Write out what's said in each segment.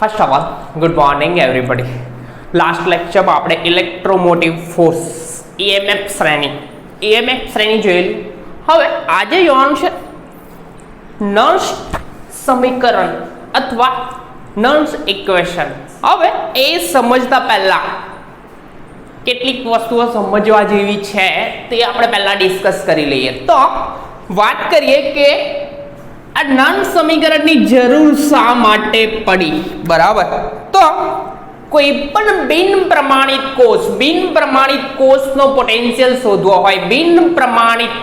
First of all good morning everybody. Last લેક્ચરમાં આપણે electromotive force EMF શ્રેણી જોયેલી. હવે આજે જોવાનું છે નર્સ સમીકરણ અથવા નર્સ ઇક્વેશન. હવે એ સમજતા પહેલા કેટલીક વસ્તુઓ સમજવા જેવી છે તે આપણે પહેલા ડિસ્કસ કરી લઈએ. તો વાત કરીએ કે આ નર્સ સમીકરણની જરૂર શા માટે પડી, બરાબર? તો કોઈ પણ બિન પ્રમાણિત કોષનો પોટેન્શિયલ શોધવો હોય, બિન પ્રમાણિત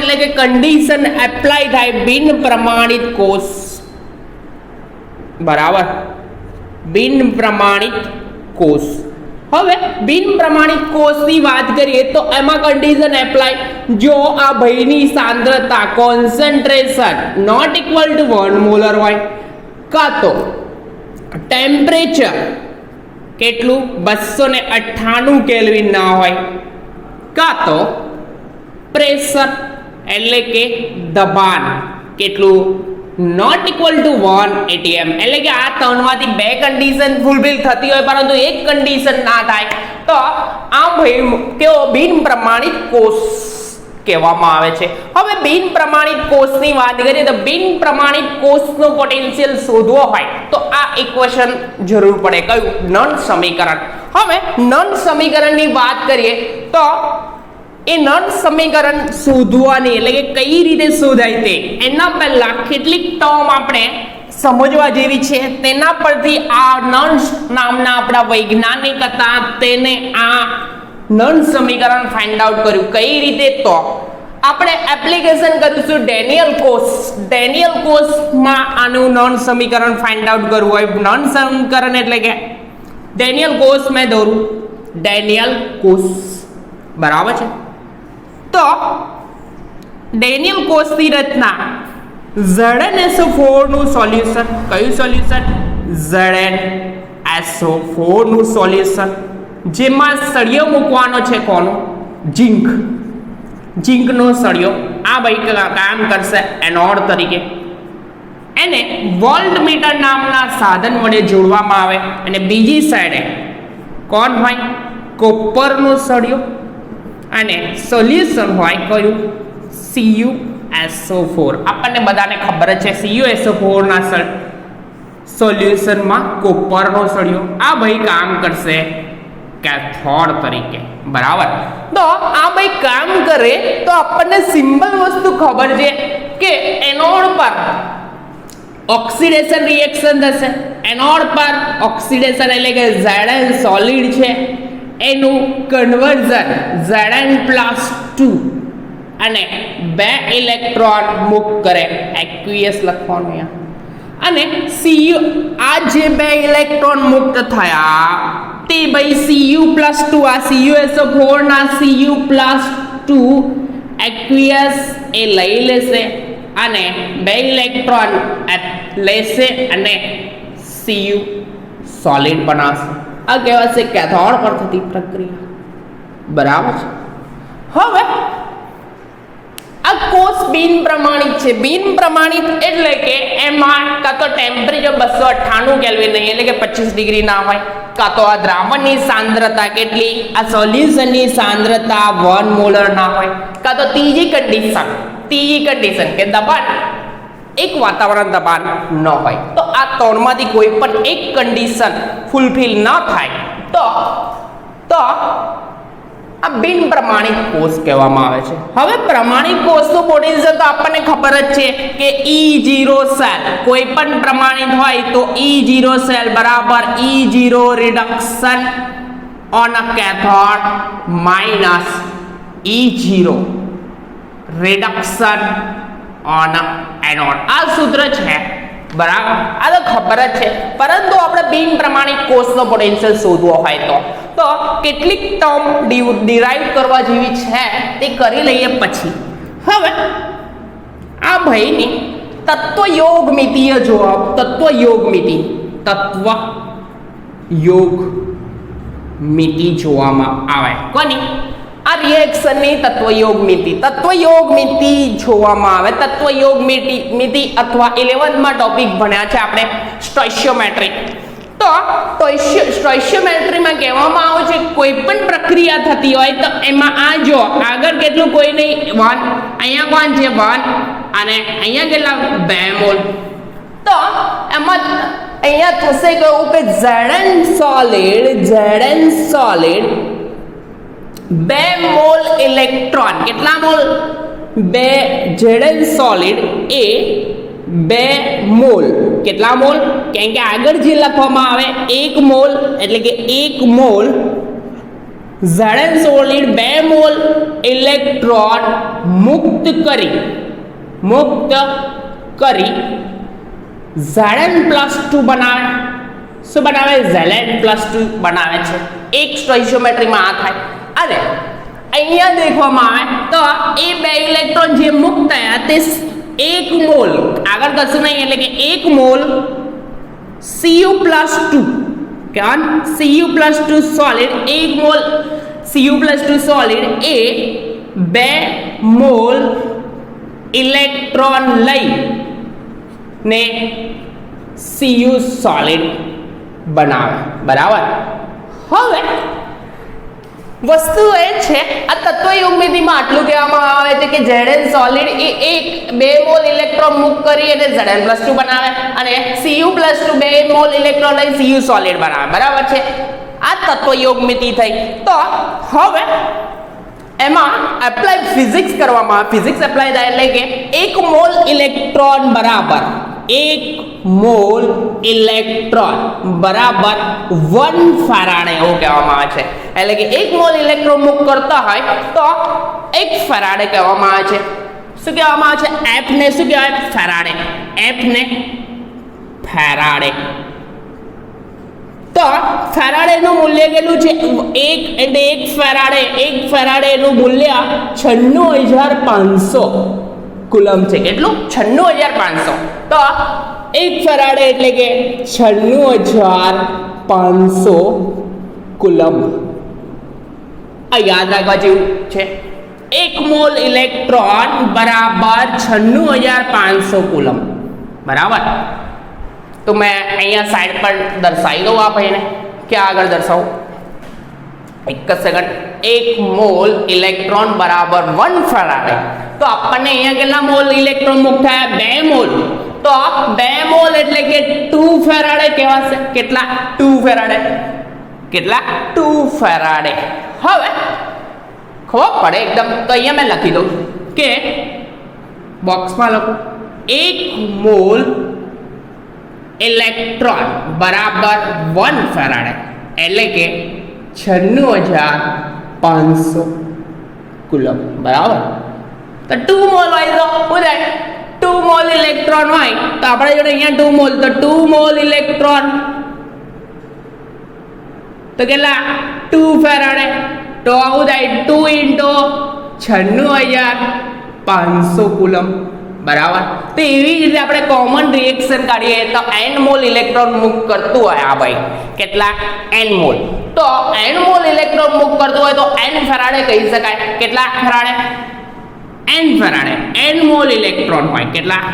એટલે કે કન્ડિશન એપ્લાય થાય બિન પ્રમાણિત કોષ, બરાબર? બિન પ્રમાણિત કોષ. હવે બિન પ્રમાણિત કોષની વાત કરીએ તો એમાં કન્ડિશન એપ્લાય, જો આ ભયની સાંદ્રતા concentration not equal to 1 molar હોય, કાં તો ટેમ્પરેચર કેટલું 298 કેલ્વિન ના હોય, કાં તો પ્રેશર એટલે કે દબાણ કેટલું નોટ ઇક્વલ ટુ 1 atm, એટલે કે આ ત્રણમાંથી બે કન્ડિશન ફૂલફિલ થતી હોય પરંતુ એક કન્ડિશન ના થાય તો આ ભાઈ કેવો બિન પ્રમાણિત કોષ કહેવામાં આવે છે. હવે બિન પ્રમાણિત કોષની વાત કરીએ તો બિન પ્રમાણિત કોષનો પોટેન્શિયલ શોધવો હોય તો આ ઇક્વેશન જરૂર પડે. કયું? નર્સ સમીકરણ. હવે નર્સ સમીકરણની વાત કરીએ તો એ નર્સ સમીકરણ શોધવાની એટલે કે કઈ રીતે શોધાય તે એના પહેલા કેટલીક ટર્મ આપણે સમજવા જેવી છે. તેના પરથી આ નર્સ નામના આપણા વૈજ્ઞાનિક હતા તેને આ નર્સ સમીકરણ ફાઇન્ડ આઉટ કર્યું. કઈ રીતે? તો આપણે એપ્લિકેશન કરીશું ડેનિયલ કોષમાં આનું નર્સ સમીકરણ ફાઇન્ડ આઉટ કરવું હોય. નર્સ સમીકરણ એટલે કે ડેનિયલ કોષ મેં દોરું, ડેનિયલ કોષ, બરાબર છે? તો ડેનિયલ કોષની રચના ZnSO4 નું સોલ્યુશન. કયું સોલ્યુશન? ZnSO4 નું સોલ્યુશન, જેમાં સળિયો મૂકવાનો છે કોનો? ઝીંકનો સળિયો. આ ભાઈ કામ કરશે એનોડ તરીકે. એને વોલ્ટમીટર નામના સાધન વડે જોડવામાં આવે અને બીજી સાઈડે કોણ હોય? કોપરનો સળિયો અને સોલ્યુશન હોય કયું? CuSO4. આપણને બધાને ખબર જ છે CuSO4 ના સોલ્યુશનમાં કોપરનો સળિયો. આ ભાઈ કામ કરશે કેથોડ તરીકે, બરાબર? તો આ ભાઈ કામ કરે તો આપણને સિમ્પલ વસ્તુ ખબર છે કે એનોડ પર ઓક્સિડેશન રિએક્શન થશે. એનોડ પર ઓક્સિડેશન એટલે કે Zn સોલિડ છે એનું કન્વર્ઝન Zn+2 અને 2 ઇલેક્ટ્રોન મુક્ત કરે. એક્વિયસ લખવાનું અને Cu આ જે 2 ઇલેક્ટ્રોન મુક્ત થયા તે ભાઈ Cu+2 આ CuSO4 ના Cu+2 એક્વિયસ એ લઈ લેશે અને 2 ઇલેક્ટ્રોન લેશે અને Cu સોલિડ બનાવશે. આ કહેવાશે કેથોડ પર થતી પ્રક્રિયા, બરાબર છે? હવે આ કોષ બિન પ્રમાણિત છે. બિન પ્રમાણિત એટલે કે એમાં કાં તો ટેમ્પરેચર 298 કેલ્વિન નહીં એટલે કે 25 ડિગ્રી ના હોય, કાં તો આ દ્રાવણની સાંદ્રતા કેટલી? આ સોલ્યુશનની સાંદ્રતા 1 મોલર ના હોય, કાં તો ત્રીજી કન્ડિશન કે દબાણ એક વાતાવરણ દબાણ ન હોય. તો આ ત્રણમાંથી કોઈ પણ એક કન્ડિશન ફૂલફિલ ન થાય તો આ બિન પ્રમાણિત કોષ કહેવામાં આવે છે. હવે પ્રમાણિત કોષનું પોટેન્શિયલ તો આપણને ખબર જ છે કે E0 સેલ કોઈ પણ પ્રમાણિત હોય તો E0 સેલ બરાબર E0 reduction on a cathode minus E0 reduction on a anode. આ સૂત્ર છે, બરાબર? આ તો ખબર જ છે. પરંતુ આપણે બિન પ્રમાણિત કોષનો પોટેન્શિયલ શોધવો હોય તો કેટલીક ટર્મ ડિરાઈવ કરવા જેવી છે તે કરી લઈએ પછી. હવે આ ભાઈની તત્વયોગ મિતિ જોવામાં આવે. કોની? આ રિએક્શનની તત્વયોગ મિતિ જોવામાં આવે, તત્વયોગ મિતિ અથવા 11માં ટોપિક ભણ્યા છે આપણે સ્ટોઇચિયોમેટ્રી. તો સ્ટોઇચિયોમેટ્રીમાં કહેવામાં આવે છે કોઈ પણ પ્રક્રિયા થતી હોય તો એમાં આ જો આગળ કેટલું કોઈ નહીં 1, અહીંયા કોણ છે 1 અને અહીંયા કેટલા 2 મોલ. તો એમાં અહીંયા થશે કેવું કે Zn solid 2 મોલ ઇલેક્ટ્રોન, કેટલા મોલ 2, Zn solid એ 2 મોલ, કેટલા મોલ, કેમ કે આગળ જે લખવામાં આવે 1 મોલ એટલે કે 1 mall Zn solid 2 mole electron મુક્ત કરી Zn+2 બનાવે. શું બનાવે? Zn+2 બનાવે છે. એક સ્ટોઇચિયોમેટ્રીમાં આ થાય. અને અહીંયા દેખવામાં આવે તો એ 2 ઇલેક્ટ્રોન જે મુક્ત થયા તે 1 મોલ આગળ કશું નહીં એટલે કે 1 મોલ Cu+2 કેમ Cu+2 solid 1 mole Cu+2 solid એ 2 મોલ ઇલેક્ટ્રોન લઈ ને Cu સોલિડ બનાવે. બરાબર. હવે વસ્તુ એ છે આ તત્વયોગમિતિમાં આટલું કહેવામાં આવે છે કે Zn સોલિડ એ 2 મોલ ઇલેક્ટ્રોન મુક્ત કરી અને Zn+2 બનાવે અને Cu+2 2 મોલ ઇલેક્ટ્રોન લઈ Cu સોલિડ બનાવે. બરાબર છે. આ તત્વયોગમિતિ થઈ. તો હવે એમાં એપ્લાય ફિઝિક્સ કરવામાં આવે. ફિઝિક્સ એપ્લાય થાય એટલે કે 1 મોલ ઇલેક્ટ્રોન બરાબર 1 મોલ ઇલેક્ટ્રોન બરાબર 1 ફેરાડે એવું કહેવામાં આવે છે. એટલે કે 1 મોલ ઇલેક્ટ્રોન મુક્ત કરતા હોય તો 1 ફેરાડે કહેવામાં આવે છે. શું કહેવામાં આવે છે? F ને શું કહેવાય? ફેરાડે. F ને ફેરાડે. તો ફેરાડે નું મૂલ્ય કેટલું છે? 1 એટલે 1 ફેરાડે નું મૂલ્ય 96500 કુલમ છે. કેટલું? 96500. તો 1 ફેરાડે એટલે કે 96500 કુલમ. આ યાદ રાખવા જેવું છે. 1 મોલ ઇલેક્ટ્રોન બરાબર 96500 કુલમ. બરાબર. તો મેં અહીંયા સાઈડ પર દર્શાવી દઉં આ ભાઈને. ક્યાં આગળ દર્શાવું? એક જ સેકન્ડ. 1 મોલ ઇલેક્ટ્રોન બરાબર 1 ફેરાડે. તો આપણને અહીંયા કેટલા મોલ ઇલેક્ટ્રોન મુક્ત થયા? 2 મોલ. તો 2 મોલ એટલે કે 2 ફેરાડે કહેવાશે. કેટલા? 2 ફેરાડે. કેટલા? 2 ફેરાડે. હવે ખબર પડે એકદમ. તો અહીંયા મેં લખી દઉં કે બોક્સમાં લખું 1 મોલ ઇલેક્ટ્રોન બરાબર 1 ફેરાડે એટલે કે 96500 કુલમ. બરાબર. તો 2 મોલ હોય તો શું થાય? 2 મોલ ઇલેક્ટ્રોન હોય તો આપણે જોડે અહીંયા 2 મોલ તો 2 મોલ ઇલેક્ટ્રોન તો કેટલા? 2 ફેરાડે. તો આવું થાય 2 × 96500 કુલમ. બરાબર. તો એવી જ રીતે આપણે કોમન રિએક્શન કાઢીએ તો n મોલ ઇલેક્ટ્રોન મુક્ત કરતું હોય આ ભાઈ. કેટલા? n mole. તો n મોલ ઇલેક્ટ્રોન મુક્ત કરતું હોય તો n ફેરાડે કહી શકાય. કેટલા Faraday? n Faraday. n mole electron હોય. કેટલા?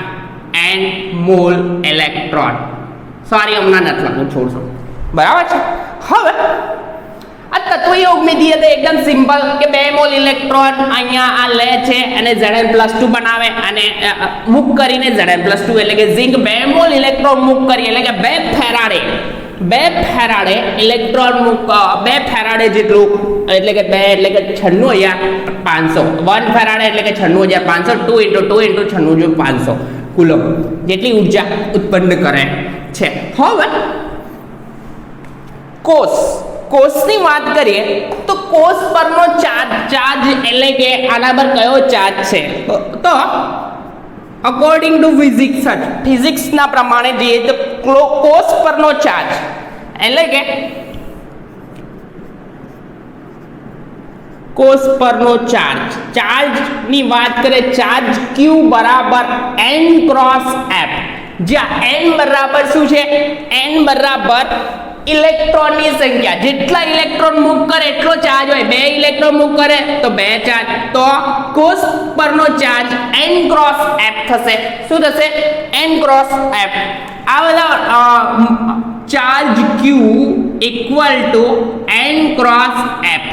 n mole electron. સોરી હમણાં નથી લખું, છોડશો. બરાબર છે. હવે આ તત્વયોગમિતિ એટલે એકદમ સિમ્પલ કે 2 મોલ ઇલેક્ટ્રોન અહીંયા આ લે છે અને Zn+2 બનાવે અને મુક્ત કરીને Zn+2 એટલે કે ઝિંક 2 મોલ ઇલેક્ટ્રોન મુક્ત કરી એટલે કે 2 ફેરાડે ઇલેક્ટ્રોન મુક્ત 2 ફેરાડે જેટલું એટલે કે 2 એટલે કે 96500. 1 ફેરાડે એટલે કે 96500. 2 × 96500 કુલમ જેટલી ઉર્જા ઉત્પન્ન કરે છે. હવે કોષની વાત કરીએ તો કોષ પરનો ચાર્જ એટલે કે આના પર કયો ચાર્જ છે? તો અકોર્ડિંગ ટુ ફિઝિક્સના પ્રમાણે જોઈએ તો કોષ પરનો ચાર્જ એટલે કે કોષ પરનો ચાર્જની વાત કરીએ ચાર્જ Q બરાબર n × F. જ્યાં n બરાબર શું છે? n બરાબર ઇલેક્ટ્રોનની સંખ્યા, જેટલા ઇલેક્ટ્રોન મૂવ કરે એટલો ચાર્જ હોય. 2 ઇલેક્ટ્રોન મૂવ કરે તો 2 ચાર્જ, તો કોષ પરનો ચાર્જ n ક્રોસ f થશે. શું થશે? n cross f. આ બધા charge q equal to n cross f,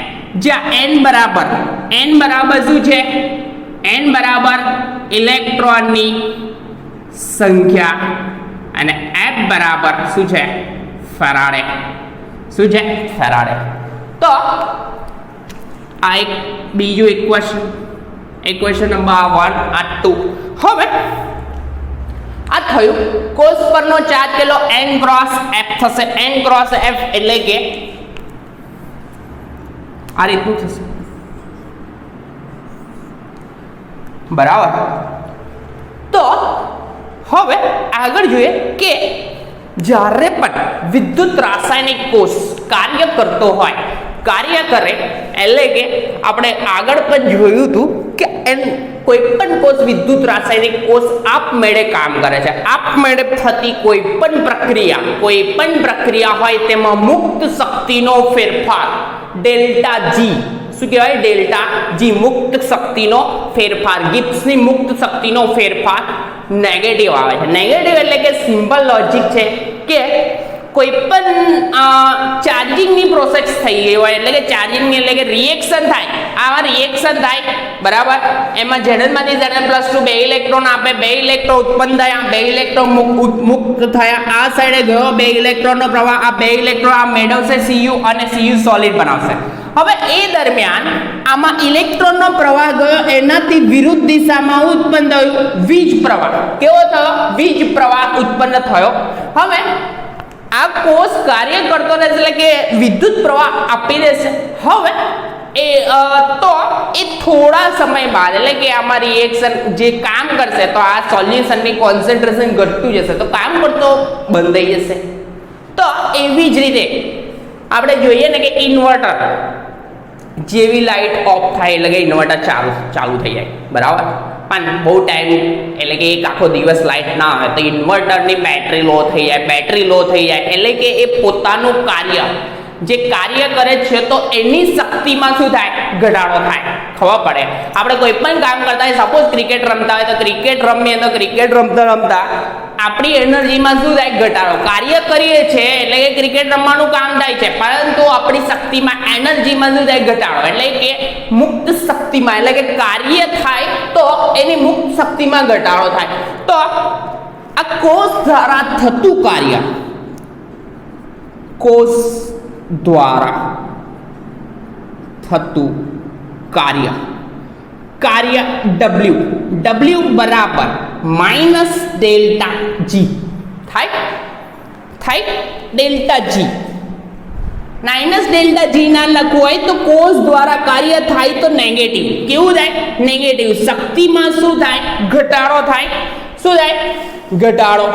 જ્યાં n બરાબર શું છે? n બરાબર ઇલેક્ટ્રોનની સંખ્યા અને f બરાબર શું છે? ફેરાડે. શું છે? ફેરાડે. તો આ એક બીજું ઇક્વેશન નંબર 1 આ 2. હવે આ થયું કોષ પરનો ચાર્જ કેટલો? n ક્રોસ f થશે. n ક્રોસ f એટલે કે આ રીતનું થશે. બરાબર. તો હવે આગળ જોઈએ કે જ્યારે પણ વિદ્યુત રાસાયણિક કોષ કાર્ય કરતો હોય, કાર્ય કરે એટલે કે આપણે આગળ પણ જોયું હતું કે કોઈ પણ કોષ વિદ્યુત રાસાયણિક કોષ આપમેળે કામ કરે છે. આપમેળે થતી કોઈ પણ પ્રક્રિયા હોય તેમાં મુક્ત શક્તિનો ફેરફાર ડેલ્ટા જી, શું કહેવાય? ડેલ્ટા જી, મુક્ત શક્તિનો ફેરફાર, ગિબ્સની મુક્ત શક્તિનો ફેરફાર નેગેટિવ આવે છે. નેગેટિવ એટલે કે સિમ્પલ લોજિક છે કે કોઈ પણ ચાર્જિંગની પ્રોસેસ થઈ ગઈ હોય, એટલે કે ચાર્જિંગ એટલે કે રિએક્શન થાય. આવા રિએક્શન થાય, બરાબર. એમાં Zn-માંથી Zn+2 2 ઇલેક્ટ્રોન આપે, 2 ઇલેક્ટ્રોન ઉત્પન્ન થયા, 2 ઇલેક્ટ્રોન મુક્ત થયા. આ સાઈડે ગયો 2 ઇલેક્ટ્રોનનો પ્રવાહ, આ 2 ઇલેક્ટ્રોન આ મેળવશે Cu અને Cu સોલિડ બનાવશે. હવે એ દરમિયાન આમાં ઇલેક્ટ્રોનનો પ્રવાહ ગયો, એનાથી વિરુદ્ધ દિશામાં ઉત્પન્ન થયું વીજ પ્રવાહ. કેવો થયો? વીજ પ્રવાહ ઉત્પન્ન થયો. હવે આ કોષ કાર્ય કરતો રહેશે, એટલે કે વિદ્યુત પ્રવાહ આપી દેશે. હવે એ થોડા સમય બાદ, એટલે કે આમાં રિએક્શન જે કામ કરશે, તો આ સોલ્યુશનની કોન્સન્ટ્રેશન ઘટતું જશે, તો કામ કરતો બંધ થઈ જશે. તો એવી જ રીતે આપણે જોઈએ ને કે ઇન્વર્ટર જેવી લાઇટ ઓફ થાય એટલે કે ઇન્વર્ટર ચાલુ થઈ જાય, બરાબર. પણ બહુ ટાઈમ એટલે કે એક આખો દિવસ લાઇટ ના આવે તો ઇન્વર્ટરની બેટરી લો થઈ જાય. એટલે કે એ પોતાનું જે કાર્ય કરે છે તો એની શક્તિમાં શું થાય? ઘટાડો થાય. ખબર પડે? આપણે કોઈ પણ કામ કરતા હોય, સપોઝ ક્રિકેટ રમતા હોય તો ક્રિકેટ રમતા આપણી એનર્જીમાં શું થાય? ઘટાડો. કાર્ય કરીએ છીએ એટલે કે ક્રિકેટ રમવાનું કામ થાય છે, પરંતુ આપણી શક્તિમાં, એનર્જીમાં શું થાય? ઘટાડો. એટલે કે મુક્ત શક્તિમાં, એટલે કે કાર્ય થાય તો એની મુક્ત શક્તિમાં ઘટાડો થાય. તો આ કોષ દ્વારા થતું કાર્ય, કાર્ય W બરાબર માઇનસ ડેલ્ટા જી થાય. Delta G minus delta G ના લખવું હોય તો કોષ દ્વારા કાર્ય થાય તો નેગેટિવ. કેવું થાય? નેગેટિવ. શક્તિમાં શું થાય? ઘટાડો થાય. શું થાય? ઘટાડો.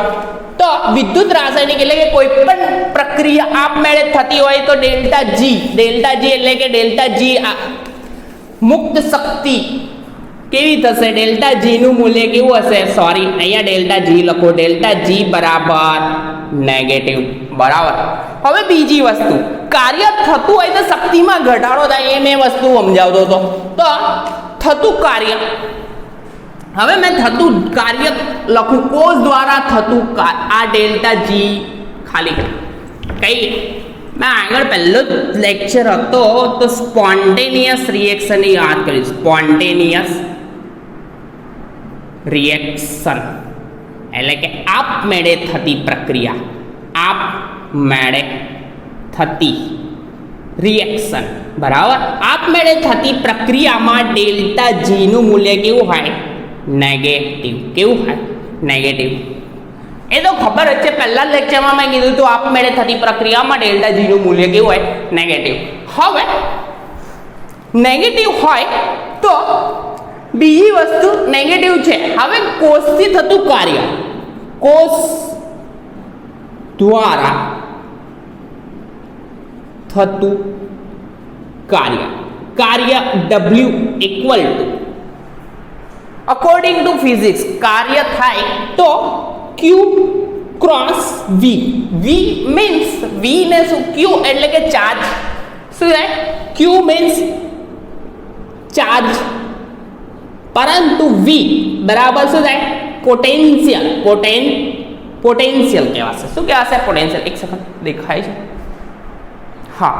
તો વિદ્યુત રાસાયણિક એટલે કે કોઈ પણ પ્રક્રિયા આપમેળે થતી હોય તો ડેલ્ટા જી એટલે કે ડેલ્ટા જી મુક્ત શક્તિ કેવી થશે? ડેલ્ટા જી નું મૂલ્ય કેવું હશે? સોરી, અહીંયા ડેલ્ટા જી લખો. ડેલ્ટા જી બરાબર નેગેટિવ, બરાબર. હવે બીજી વસ્તુ, કાર્ય થતું હોય તો શક્તિમાં ઘટાડો થાય, એ મેં વસ્તુ સમજાવતો હતો. તો થતું કાર્ય, હવે મેં થતું કાર્ય લખું, કોષ દ્વારા થતું આ ડેલ્ટા જી ખાલી કઈ મેં આગળ પહેલો જ લેક્ચર હતો તો સ્પોન્ટેનિયસ રિએક્શનની વાત કરી. સ્પોન્ટેનિયસ રિએક્શન એટલે કે આપમેળે થતી પ્રક્રિયા, આપમેળે થતી રિએક્શન, બરાબર. આપમેળે થતી પ્રક્રિયામાં ડેલ્ટા જી નું મૂલ્ય કેવું હોય? નેગેટિવ. કેવું હોય? નેગેટિવ. એ તો ખબર જ છે, પહેલા લેક્ચરમાં મેં કીધું તો આપમેળે થતી પ્રક્રિયામાં ડેલ્ટા જી નું મૂલ્ય કેવું હોય? નેગેટિવ. હવે નેગેટિવ હોય તો બીજી વસ્તુ નેગેટિવ છે. હવે કોષથી થતું કાર્ય, કોષ દ્વારા થતું કાર્ય W equal to, according to physics કાર્ય થાય તો Q cross V V means V ને શું ક્યુ એટલે કે ચાર્જ શું થાય ક્યુ મીન્સ ચાર્જ પરંતુ વી બરાબર શું થાય પોટેન્શિયલ પોટેન્શિયલ કહેવાશે શું કહેવાશે પોટેન્શિયલ એક સેકન્ડ દેખાય છે હા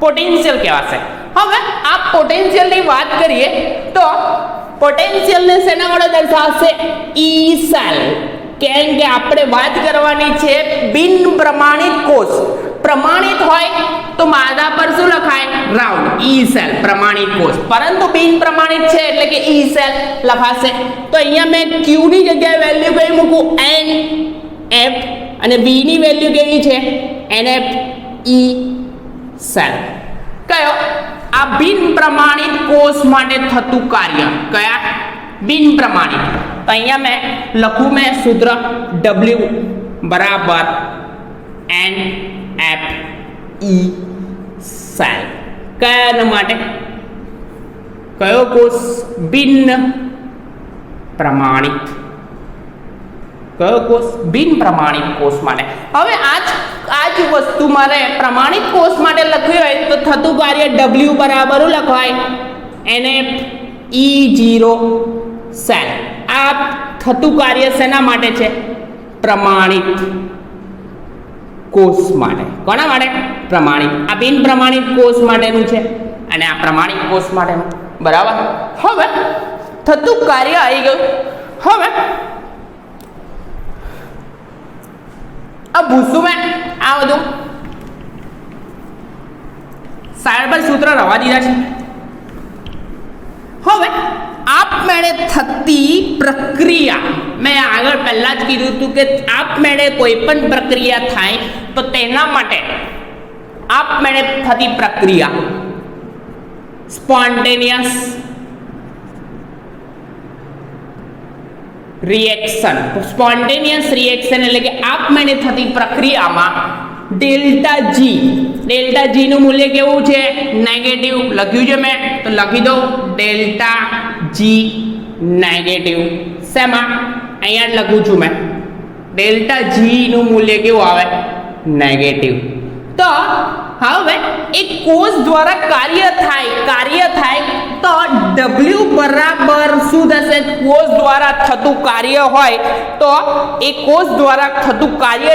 પોટેન્શિયલ કહેવાશે હવે આ પોટેન્શિયલની વાત કરીએ તો પોટેન્શિયલને શેના વડે દર્શાવશે ઈ સેલ કેમ કે આપણે વાત કરવાની છે બિન પ્રમાણિત કોષ પ્રમાણિત હોય તો માદા પર શું લખાય રાઉન્ડ ઈ સેલ પ્રમાણિત કોષ પરંતુ બિન પ્રમાણિત છે એટલે કે ઈ સેલ લખાશે તો અહીંયા મેં q ની જગ્યાએ વેલ્યુ કઈ મૂકું n f અને v ની વેલ્યુ કેવી છે nf e સેલ કયો આ બિન પ્રમાણિત કોષ માટે થતું કાર્ય કયા બિન પ્રમાણિત તો અહીંયા મેં લખું મેં સૂત્ર w બરાબર n f e સેલ કયા માટે કયો કોષ બિન પ્રમાણિત કયો કોષ બિન પ્રમાણિત કોષ માટે હવે આ જ વસ્તુ મારે પ્રમાણિત કોષ માટે લખ્યું હોય તો થતું કાર્ય w બરાબર લખવાય nf e0 સેલ આ થતું કાર્ય શેના માટે છે પ્રમાણિત કોષ માટે કોના માટે પ્રમાણિત આ બિન પ્રમાણિત કોષ માટેનું છે અને આ પ્રમાણિત કોષ માટેનું બરાબર હવે થતું કાર્ય આવી ગયું હવે अब भूसू में आ બધું સાઈડ પર સૂત્ર રવા દીધા છે હવે આપમેળે થતી પ્રક્રિયા મેં આગળ પહેલા જ કીધું હતું કે આપમેળે કોઈ પણ પ્રક્રિયા થાય તો તેના માટે આપમેળે થતી પ્રક્રિયા સ્પોન્ટેનિયસ રિએક્શન સ્પોન્ટેનિયસ રિએક્શન એટલે કે આપમેળે થતી પ્રક્રિયામાં ડેલ્ટા જી નું મૂલ્ય કેવું છે નેગેટિવ લખ્યું છે મેં તો લખી દો ડેલ્ટા જી નેગેટિવ શેમાં અહીંયા લખું છું મેં ડેલ્ટા જી નું મૂલ્ય કેવું આવે નેગેટિવ તો હવે એક કોષ દ્વારા કાર્ય થાય તો W બરાબર શું થશે કોષ દ્વારા થતું કાર્ય હોય તો એ કોષ દ્વારા થતું કાર્ય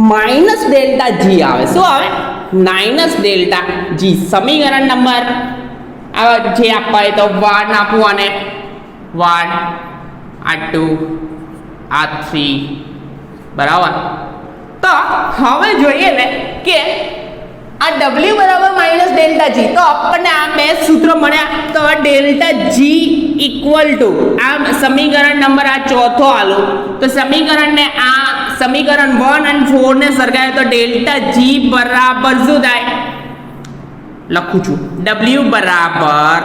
માઇનસ ડેલ્ટા જી આવે શું આવે માઇનસ ડેલ્ટા જી સમીકરણ નંબર જે આપવા હોય તો 1 આપવું અને 1 આ 2 આ 3 બરાબર તો હવે જોઈએ ને કે આ w બરાબર માઇનસ ડેલ્ટા જી તો આપણને આ બે સૂત્રો મળ્યા તો ડેલ્ટા જી ઇક્વલ ટુ આ સમીકરણ નંબર આ ચોથો આલો તો સમીકરણને આ સમીકરણ 1 અને 4 ને સરખાવે તો ડેલ્ટા જી બરાબર શું થાય લખું છું w બરાબર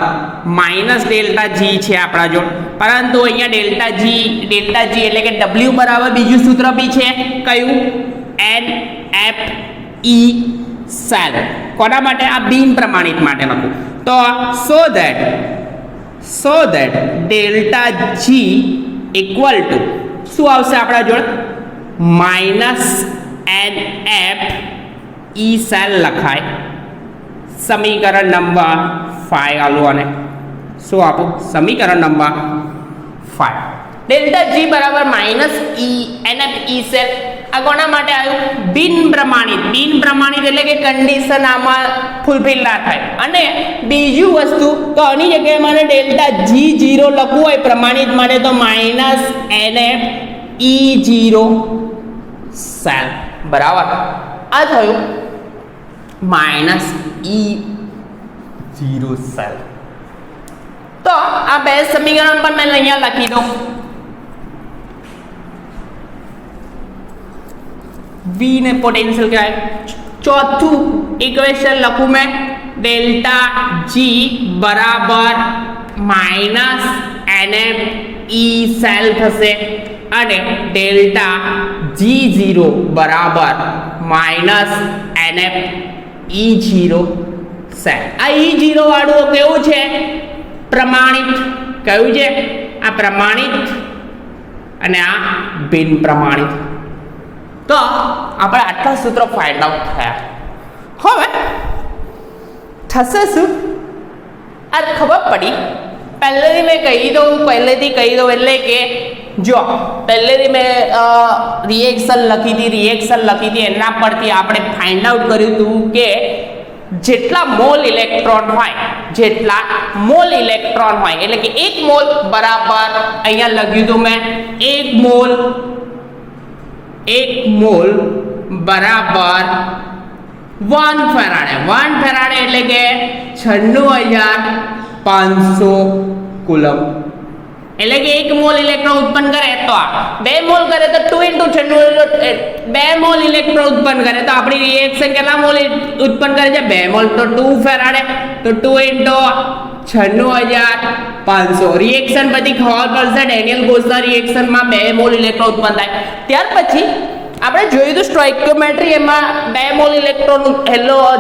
માઇનસ ડેલ્ટા જી છે આપણા જોડ પરંતુ અહીંયા ડેલ્ટા જી એટલે કે w બરાબર બીજું સૂત્ર બી છે કયું n f e સેલ કોના માટે આ બિન પ્રમાણિત માટે લખું તો so that delta G equal to શું આવશે આપણા જોડે minus n F E cell લખાય સમીકરણ નંબર 5 આલો અને શું આપું સમીકરણ નંબર 5 ડેલ્ટા જી બરાબર minus n F E cell આ કોના માટે આવ્યું બિન પ્રમાણિત એટલે કે કન્ડિશન આમાં ફૂલફિલ ના થાય અને બીજું વસ્તુ તો આની જગ્યાએ મારે ડેલ્ટા જી 0 લખવું હોય પ્રમાણિત માટે તો માઇનસ એનએફ ઈ 0 સેલ બરાબર આ થયું માઇનસ ઈ 0 સેલ તો આ બે સમીકરણ પણ મેં અહીંયા લખી દઉં V ने पोटेंशियल क्या है चौथू इक्वेशन लखू मैं डेल्टा G बराबर minus N F E cell थसे अने डेल्टा G0 बराबर minus N F E0 cell आ E0 वाળું કેવું છે પ્રમાણિત કયું છે આ પ્રમાણિત અને આ બિન પ્રમાણિત. તો આપણે આટલા સૂત્રો ફાઇન્ડ આઉટ થયા. હવે થશે શું? આ ખબર પડી. પહેલેથી મેં કહી દઉં એટલે કે જો પહેલેથી મેં રિએક્શન લખી હતી એના પરથી આપણે ફાઇન્ડ આઉટ કર્યું હતું કે જેટલા મોલ ઇલેક્ટ્રોન હોય એટલે કે 1 મોલ બરાબર અહીંયા લખ્યું હતું મેં 1 મોલ બરાબર 1 ફેરાડે. 1 ફેરાડે એટલે કે 96,500 કુલમ. એટલે કે 1 મોલ ઇલેક્ટ્રોન ઉત્પન્ન કરે તો 2 મોલ કરે તો 2 × 2 મોલ ઇલેક્ટ્રોન ઉત્પન્ન કરે તો આપણી રિએક્શન કેટલા મોલ ઉત્પન્ન કરે છે? 2 મોલ તો 2 ફેરાડે. તો 2 × 96,500 રિએક્શન પછી ખબર પડશે ડેનિયલ ગોસના રિએક્શનમાં 2 મોલ ઇલેક્ટ્રોન ઉત્પન્ન થાય. ત્યાર પછી આપણે જોયું હતું સ્ટોઇકિયોમેટ્રી, એમાં 2 મોલ ઇલેક્ટ્રોન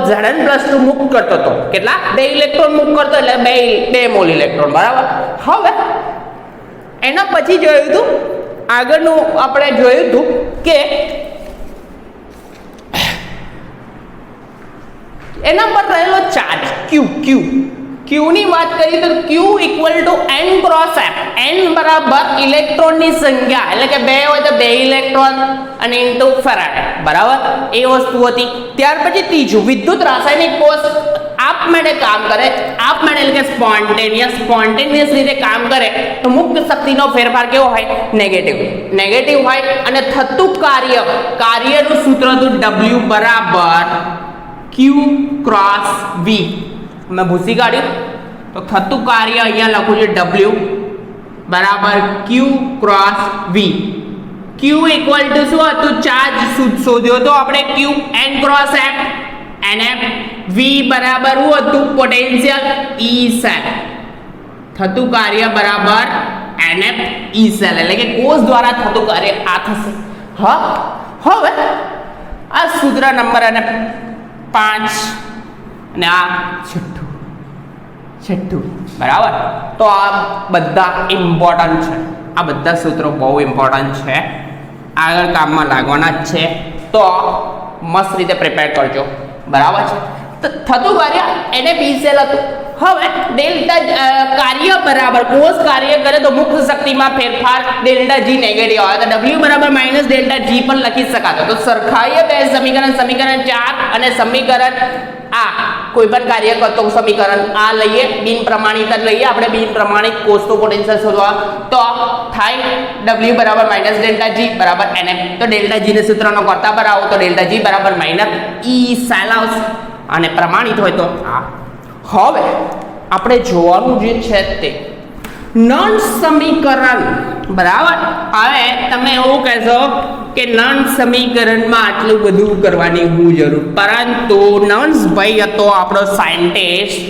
Zn+2 મુક્ત કરતો હતો. કેટલા? 2 ઇલેક્ટ્રોન મુક્ત કરતો એટલે 2 મોલ ઇલેક્ટ્રોન. બરાબર. હવે એના પછી જોયું હતું આગળનું આપણે જોયું હતું કે એના પર રહેલો ચાર્જ Q ની વાત કરીએ તો Q = n × f. n બરાબર ઇલેક્ટ્રોનની સંખ્યા એટલે કે 2 હોય તો 2 ઇલેક્ટ્રોન અને ઇન્ટુ ફેરાડે. બરાબર, એ વસ્તુ હતી. ત્યાર પછી ત્રીજું વિદ્યુત રાસાયણિક કોષ આપમેળે કામ કરે, આપમેળે એટલે કે સ્પોન્ટેનિયસ રીતે કામ કરે તો મુક્ત શક્તિનો ફેરફાર કેવો હોય? નેગેટિવ હોય. અને થતું કાર્યનું સૂત્ર હતું W બરાબર Q × V. મેં ભૂસી કાઢ્યું તો થતું કાર્ય અહીંયા લખું છું W બરાબર Q × V. Q = શું હતું? ચાર્જ શોધ્યો તો આપણે Q n × f NF. V બરાબર શું હતું? Potential E cell. થતું કાર્ય બરાબર NF E સેલ એટલે કે કોષ દ્વારા થતું કાર્ય આ થશે. હવે આ સૂત્ર નંબર અને 5 અને આ છઠ્ઠું. બરાબર. તો આ બધા ઇમ્પોર્ટન્ટ છે. આ બધા સૂત્રો બહુ ઇમ્પોર્ટન્ટ છે, આગળ કામમાં લાગવાના જ છે. તો મસ્ત રીતે પ્રિપેર કરજો. બરાબર છે. તો થતું કાર્ય એને બી સેલ હતું. હવે ડેલ્ટા કાર્ય બરાબર કોષ કાર્ય કરે તો મુક્ત શક્તિમાં ફેરફાર ΔG નેગેટિવ આવે તો W બરાબર -ΔG પણ લખી શકાતો. તો સરખાઈએ બે સમીકરણ 4 અને સમીકરણ આ કોઈ પણ કાર્ય કરતો સમીકરણ આ લઈએ, બિન પ્રમાણિત લઈએ આપણે. બિન પ્રમાણિત કોષનું પોટેન્શિયલ શોધવા તો થાય W બરાબર -ΔG બરાબર NF. તો ΔG ને સૂત્રનો કરતા બરાબર તો ΔG બરાબર -E સેલ આવશે અને પ્રમાણિત હોય તો આ. હવે આપણે જોવાનું જે છે તે નન સમીકરણ. બરાબર. હવે તમે એવું કહેશો કે નન સમીકરણમાં આટલું બધું કરવાની હું જરૂર, પરંતુ નન્સ ભાઈ હતો આપણો સાયન્ટિસ્ટ,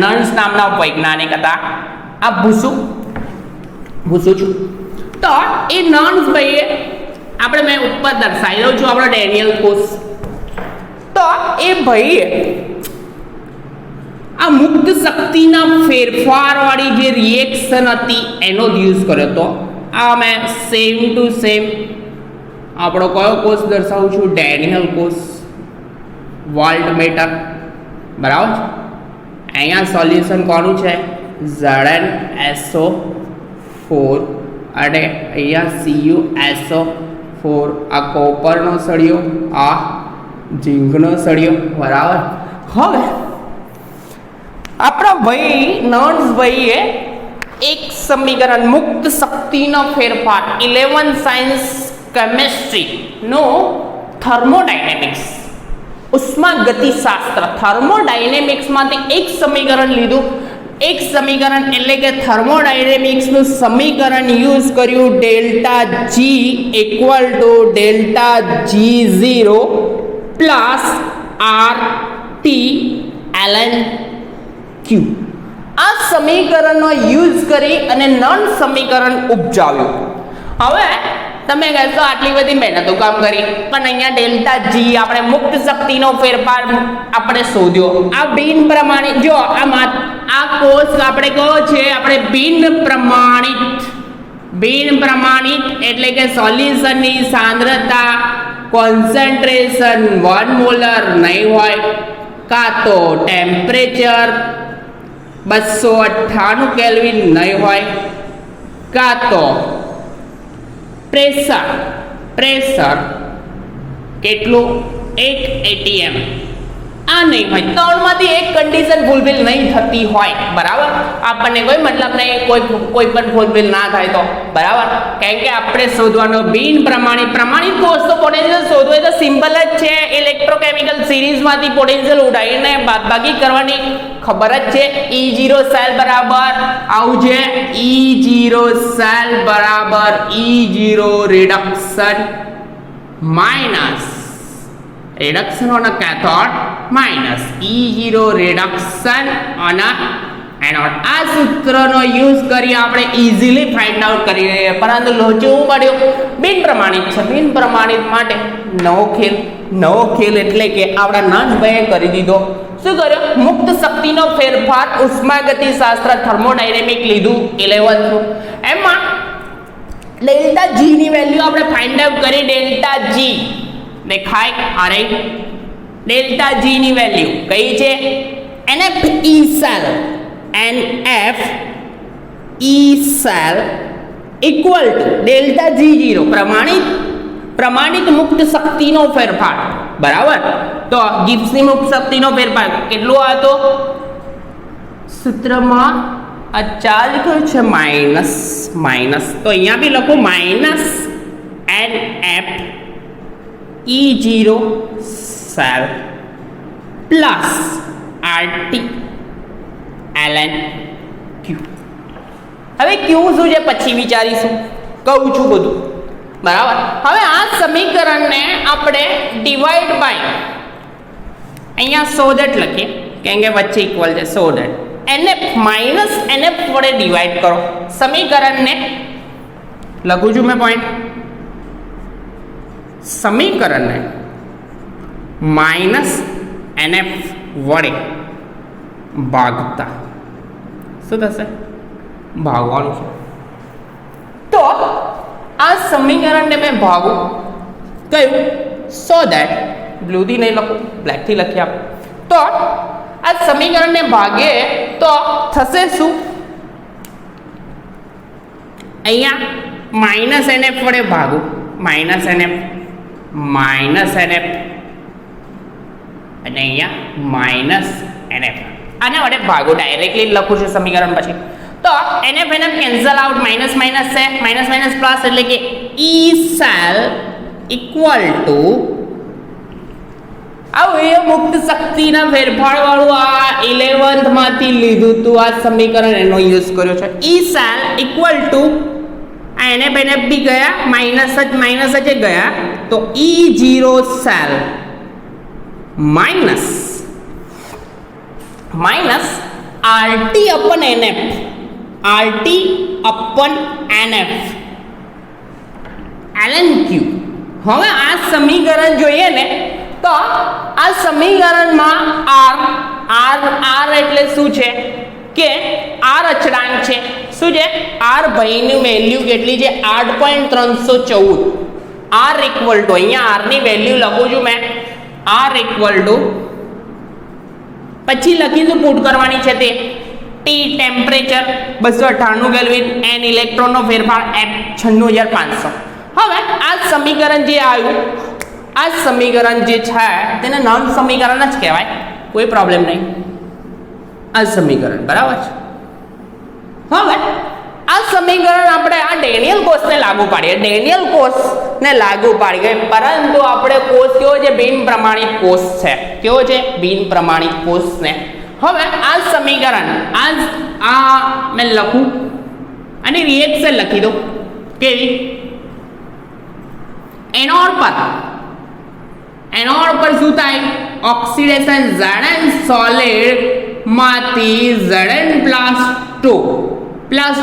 નન્સ નામના વૈજ્ઞાનિક હતા. આ ભૂસું છું. તો એ નન્સ ભાઈએ આપણે મેં ઉપર દર્શાવી દઉં છું આપણો ડેનિયલ કોષ. તો એ ભાઈએ આ મુક્ત શક્તિના ફેરફાર વાળી જે રિએક્શન હતી એનો યુઝ કર્યો તો આ મેં સેમ ટુ સેમ આપણો કયો કોષ દર્શાવું છું? ડેનિયલ કોષ, વોલ્ટમીટર. બરાબર. અહીંયા સોલ્યુશન કોનું છે? ZnSO4 અને અહીંયા CuSO4. આ કોપરનો સળિયો, આ ઝીંકનો સળિયો. બરાબર. હવે આપણા ભાઈ નર્સ ભાઈએ એક સમીકરણ મુક્ત શક્તિનો ફેરફાર 11 સાયન્સ કેમિસ્ટ્રી નો થર્મોડાયનેમિક્સ ઉષ્માગતિશાસ્ત્ર થર્મોડાયનેમિક્સમાંથી એક સમીકરણ લીધું. એક સમીકરણ એટલે કે થર્મોડાયનેમિક્સનું સમીકરણ યુઝ કર્યું ΔG = ΔG0 + RT ln Q. આ સમીકરણનો યુઝ કરી અને નન સમીકરણ ઉપજાવ્યું. હવે તમે કહેશો આટલી બધી મહેનતો કામ કરી, પણ અહીંયા ΔG આપણે મુક્ત શક્તિનો ફેરફાર આપણે શોધ્યો. આ બિન પ્રમાણિત જો આ કોષ આપણે કહો છે આપણે બિન પ્રમાણિત બિન પ્રમાણિત એટલે કે સોલ્યુશનની સાંદ્રતા કોન્સન્ટ્રેશન 1 મોલર નહીં હોય, કાં તો ટેમ્પરેચર 298 કેલ્વિન નહીં હોય, કાં તો પ્રેશર કેટલું 1 atm આ નહીં હોય. ત્રણમાંથી એક કન્ડિશન ફૂલફિલ નહીં થતી હોય, બરાબર. આપણને કોઈ મતલબ નહીં, કોઈ પણ ફૂલફિલ ના થાય તો, બરાબર. કારણ કે આપણે શોધવાનો બિન પ્રમાણિત કોષ તો પોટેન્શિયલ શોધવો એ તો સિમ્પલ જ છે. ઇલેક્ટ્રોકેમિકલ સિરીઝમાંથી પોટેન્શિયલ ઉડાડીને બાદબાકી કરવાની, ખબર જ છે. E0 સેલ બરાબર આવું છે, E0 સેલ બરાબર E0 reduction minus reduction on a cathode minus E0 reduction on a anode. આ સૂત્રનો યુઝ કરી આપણે ઇઝીલી ફાઇન્ડ આઉટ કરી લઈએ, પરંતુ લોચું પડ્યું બિન પ્રમાણિત છે. બિન પ્રમાણિત માટે નવો ખેલ એટલે કે આપણા નાનભાઈએ કરી દીધો. શું કર્યો? મુક્ત શક્તિનો ફેરફાર, ઉષ્માગતિશાસ્ત્ર, થર્મોડાયનેમિક લીધું 11th. એમાં ડેલ્ટા જી ની વેલ્યુ આપણે ફાઇન્ડ આઉટ કરી. ડેલ્ટા જી દેખાય અરે ડેલ્ટા જી ની વેલ્યુ કઈ છે? NF E cell equal to delta G0 પ્રમાણિત મુક્ત શક્તિનો ફેરફાર, બરાબર. તો ગિબ્સની મુક્ત શક્તિનો ફેરફાર કેટલો હતો? સૂત્રમાં આ ચાર્જ કયું છે? માઇનસ. તો અહીંયા બી લખું minus NF E0 cell plus RT ln Q. હવે Q શું છે પછી વિચારીશું, કહું છું બધું, બરાબર. હવે આ સમીકરણને આપણે ડિવાઈડ બાય અહીંયા સો દેટ લખીએ, કેમ કે વચ્ચે ઇક્વલ છે, so that NF minus NF વડે ડિવાઈડ કરો. સમીકરણને લખું છું મેં પોઈન્ટ, સમીકરણને માઇનસ NF વડે ભાગતા શું થશે? ભાગવાનું છે. તો આ સમીકરણને મેં ભાગું કયું? સો દેટ બ્લુથી નહીં લખું, બ્લેકથી લખીએ આપણે. તો આ સમીકરણને ભાગીએ તો થશે શું? અહીંયા માઇનસ NF વડે ભાગું, માઇનસ NF અને અહીંયા માઇનસ NF. આને વડે ભાગો, ડાયરેક્ટલી લખું છું સમીકરણ પછી. તો NF કેન્સલ આઉટ, માઇનસ છે, માઇનસ પ્લસ એટલે કે E cell ઇક્વલ ટુ આવું એ મુક્ત શક્તિના ફેરફાર વાળું આ 11th માંથી લીધું તું આ સમીકરણ, એનો યુઝ કર્યો છે. E cell ઇક્વલ ટુ આ NF બી ગયા, માઇનસ જ ગયા, તો E0 cell minus RT upon NF ln Q. હવે આ સમીકરણ જોઈએ ને તો આ સમીકરણમાં R એટલે શું છે કે R અચળાંક છે. શું છે? R ભાઈની વેલ્યુ કેટલી છે? 8.314. R ઇક્વલ ટુ અહીંયા R ની વેલ્યુ લખું છું મેં, R ઇક્વલ ટુ પછી લખીશું પુટ કરવાની છે તે T ટેમ્પરેચર 298 કેલ્વિન, N ઇલેક્ટ્રોનનો ફેરફાર, F 96500. હવે આ સમીકરણ જે આવ્યું, આ સમીકરણ જે છે તેને નોન સમીકરણ જ કહેવાય, કોઈ પ્રોબ્લેમ નહીં. આ સમીકરણ બરાબર છે. હવે આ સમીકરણ આપણે આ ડેનિયલ કોષને લાગુ પાડીએ, પરંતુ આપણે કોષ કેવો છે? બિન પ્રમાણિત કોષ છે. કેવો છે? બિન પ્રમાણિત કોષને. હવે આ સમીકરણ આ મેં લખું અને રિએક્શન લખી દો. કેવી? એનોડ પર શું થાય? ઓક્સિડેશન Zn સોલિડ માંથી Zn પ્લસ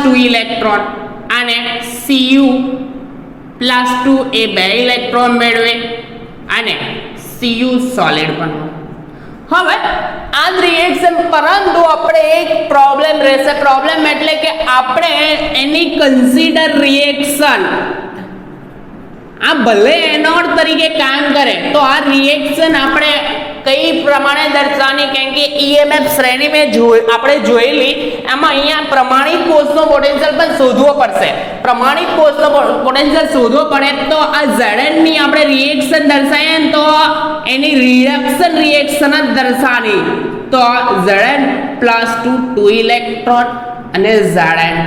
2 ઇલેક્ટ્રોન અને Cu+2 એ 2 ઇલેક્ટ્રોન મેળવે અને Cu સોલિડ પણ. હવે આ રિએક્શન, પરંતુ આપણે એક પ્રોબ્લેમ રહેશે. પ્રોબ્લેમ એટલે કે આપણે એની કન્સિડર રિએક્શન, આ ભલે એનોડ તરીકે કામ કરે તો આ રિએક્શન આપણે કઈ પ્રમાણે દર્શાવવાની, કેમ કે ઈએમએફ શ્રેણી મેં આપણે જોયેલી, એમાં અહીંયા પ્રમાણિત કોષનો પોટેન્શિયલ પણ શોધવો પડશે. પ્રમાણિત કોષનો પોટેન્શિયલ શોધવો પડે તો આ Zn ની આપણે રિએક્શન દર્શાવીએ ને તો એની રિડક્શન રિએક્શન જ દર્શાવવાની. તો Zn +2 2 ઇલેક્ટ્રોન અને Zn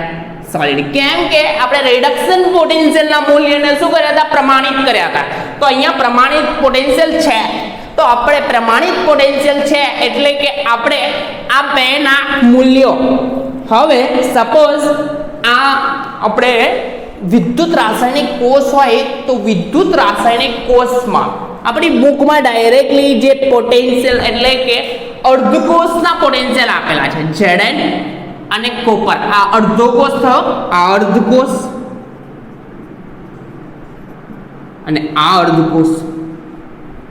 સોલિડ, કેમ કે આપણે રિડક્શન પોટેન્શિયલના મૂલ્યને શું કર્યા હતા? પ્રમાણિત કર્યા હતા. તો અહીંયા પ્રમાણિત પોટેન્શિયલ છે, તો આપણે પ્રમાણિત પોટેન્શિયલ છે એટલે કે આપણે આ બેના મૂલ્યો, હવે સપોઝ આ આપણે વિદ્યુત રાસાયણિક કોષ હોય તો વિદ્યુત રાસાયણિક કોષમાં આપણી બુકમાં ડાયરેક્ટલી જે પોટેન્શિયલ એટલે કે અર્ધકોષના પોટેન્શિયલ આપેલા છે, Zn અને કોપર. આ અર્ધો કોષ થયો, આ અર્ધકોષ અને આ અર્ધકોષ,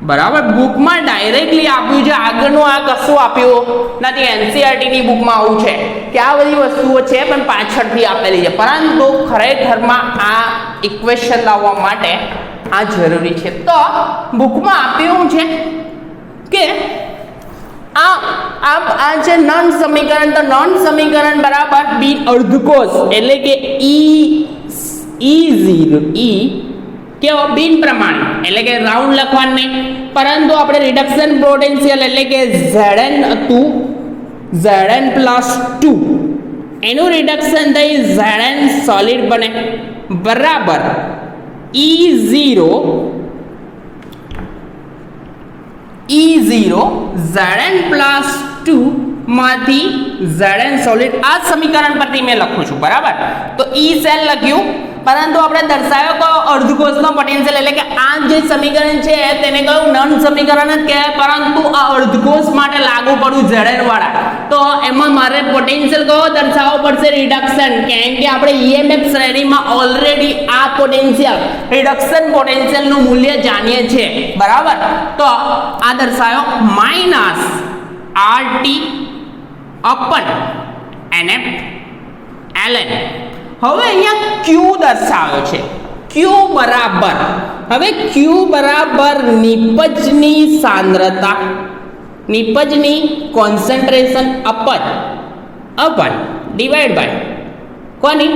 બરાબર. બુકમાં ડાયરેક્ટલી આપ્યું છે, આગળનું આ કશું આપ્યું નથી. એનસીઈઆરટી ની બુકમાં આવું છે કે આ બધી વસ્તુઓ છે પણ પાછળથી આપેલી છે, પરંતુ ખરેખરમાં આ ઇક્વેશન લાવવા માટે આ જરૂરી છે. તો બુકમાં આપ્યું છે કે આ છે નોન સમીકરણ. તો નોન સમીકરણ બરાબર બી અર્ધકોષ એટલે કે E0 કેવો? બિન પ્રમાણિત એટલે કે રાઉન્ડ લખવાનું નહીં, પરંતુ આપણે રિડક્શન પોટેન્શિયલ એટલે કે Zn હતું, Zn +2 એનું રિડક્શન થઈ Zn સોલિડ બને, બરાબર. E0 Zn +2 માંથી Zn સોલિડ, આ સમીકરણ પરથી મેં લખું છું, બરાબર. તો E સેલ લખ્યું, પરંતુ આપણે દર્શાવ્યો કે અર્ધકોષનો પોટેન્શિયલ એટલે કે આ જે સમીકરણ છે તેને કયું? નોન સમીકરણ જ કહેવાય, પરંતુ આ અર્ધકોષ માટે લાગુ પડ્યું Zn વાળા. તો એમાં મારે પોટેન્શિયલ કયો દર્શાવવો પડશે? રિડક્શન, કેમ કે આપણે ઈએમએફ શ્રેણીમાં ઓલરેડી આ પોટેન્શિયલ રિડક્શન પોટેન્શિયલનું મૂલ્ય જાણીએ છીએ, બરાબર. તો આ દર્શાવ્યો -RT અપન NF ln. હવે અહીંયા Q દર્શાવ્યો છે, Q બરાબર, હવે Q બરાબર નિપજની સાંદ્રતા, નિપજની કોન્સન્ટ્રેશન અપન ડિવાઇડ બાય કોની?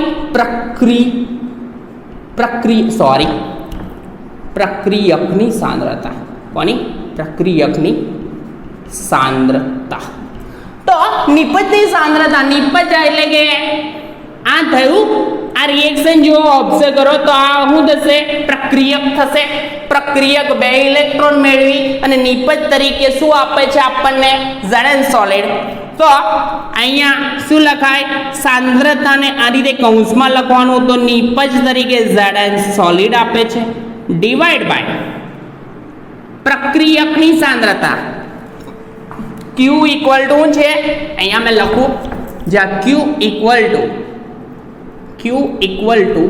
પ્રક્રિયકની સાંદ્રતા. કોની? પ્રક્રિયકની સાંદ્રતા. તો નિપજની સાંદ્રતા, નિપજ એટલે કે આ થયું, આ રિએક્શન જો ઓબ્ઝર્વ કરો તો આ શું થશે? પ્રક્રિયક થશે. પ્રક્રિયક 2 ઇલેક્ટ્રોન મેળવી અને નિપજ તરીકે શું આપે છે આપણને? Zn solid. તો અહીંયા શું લખાય? સાંદ્રતાને આ રીતે કૌંસમાં લખવાનું, તો નિપજ તરીકે Zn સોલિડ આપે છે, ડિવાઇડ બાય પ્રક્રિયકની સાંદ્રતા. Q ઇક્વલ ટુ છે, અહીંયા મેં લખું જ્યાં Q ઇક્વલ ટુ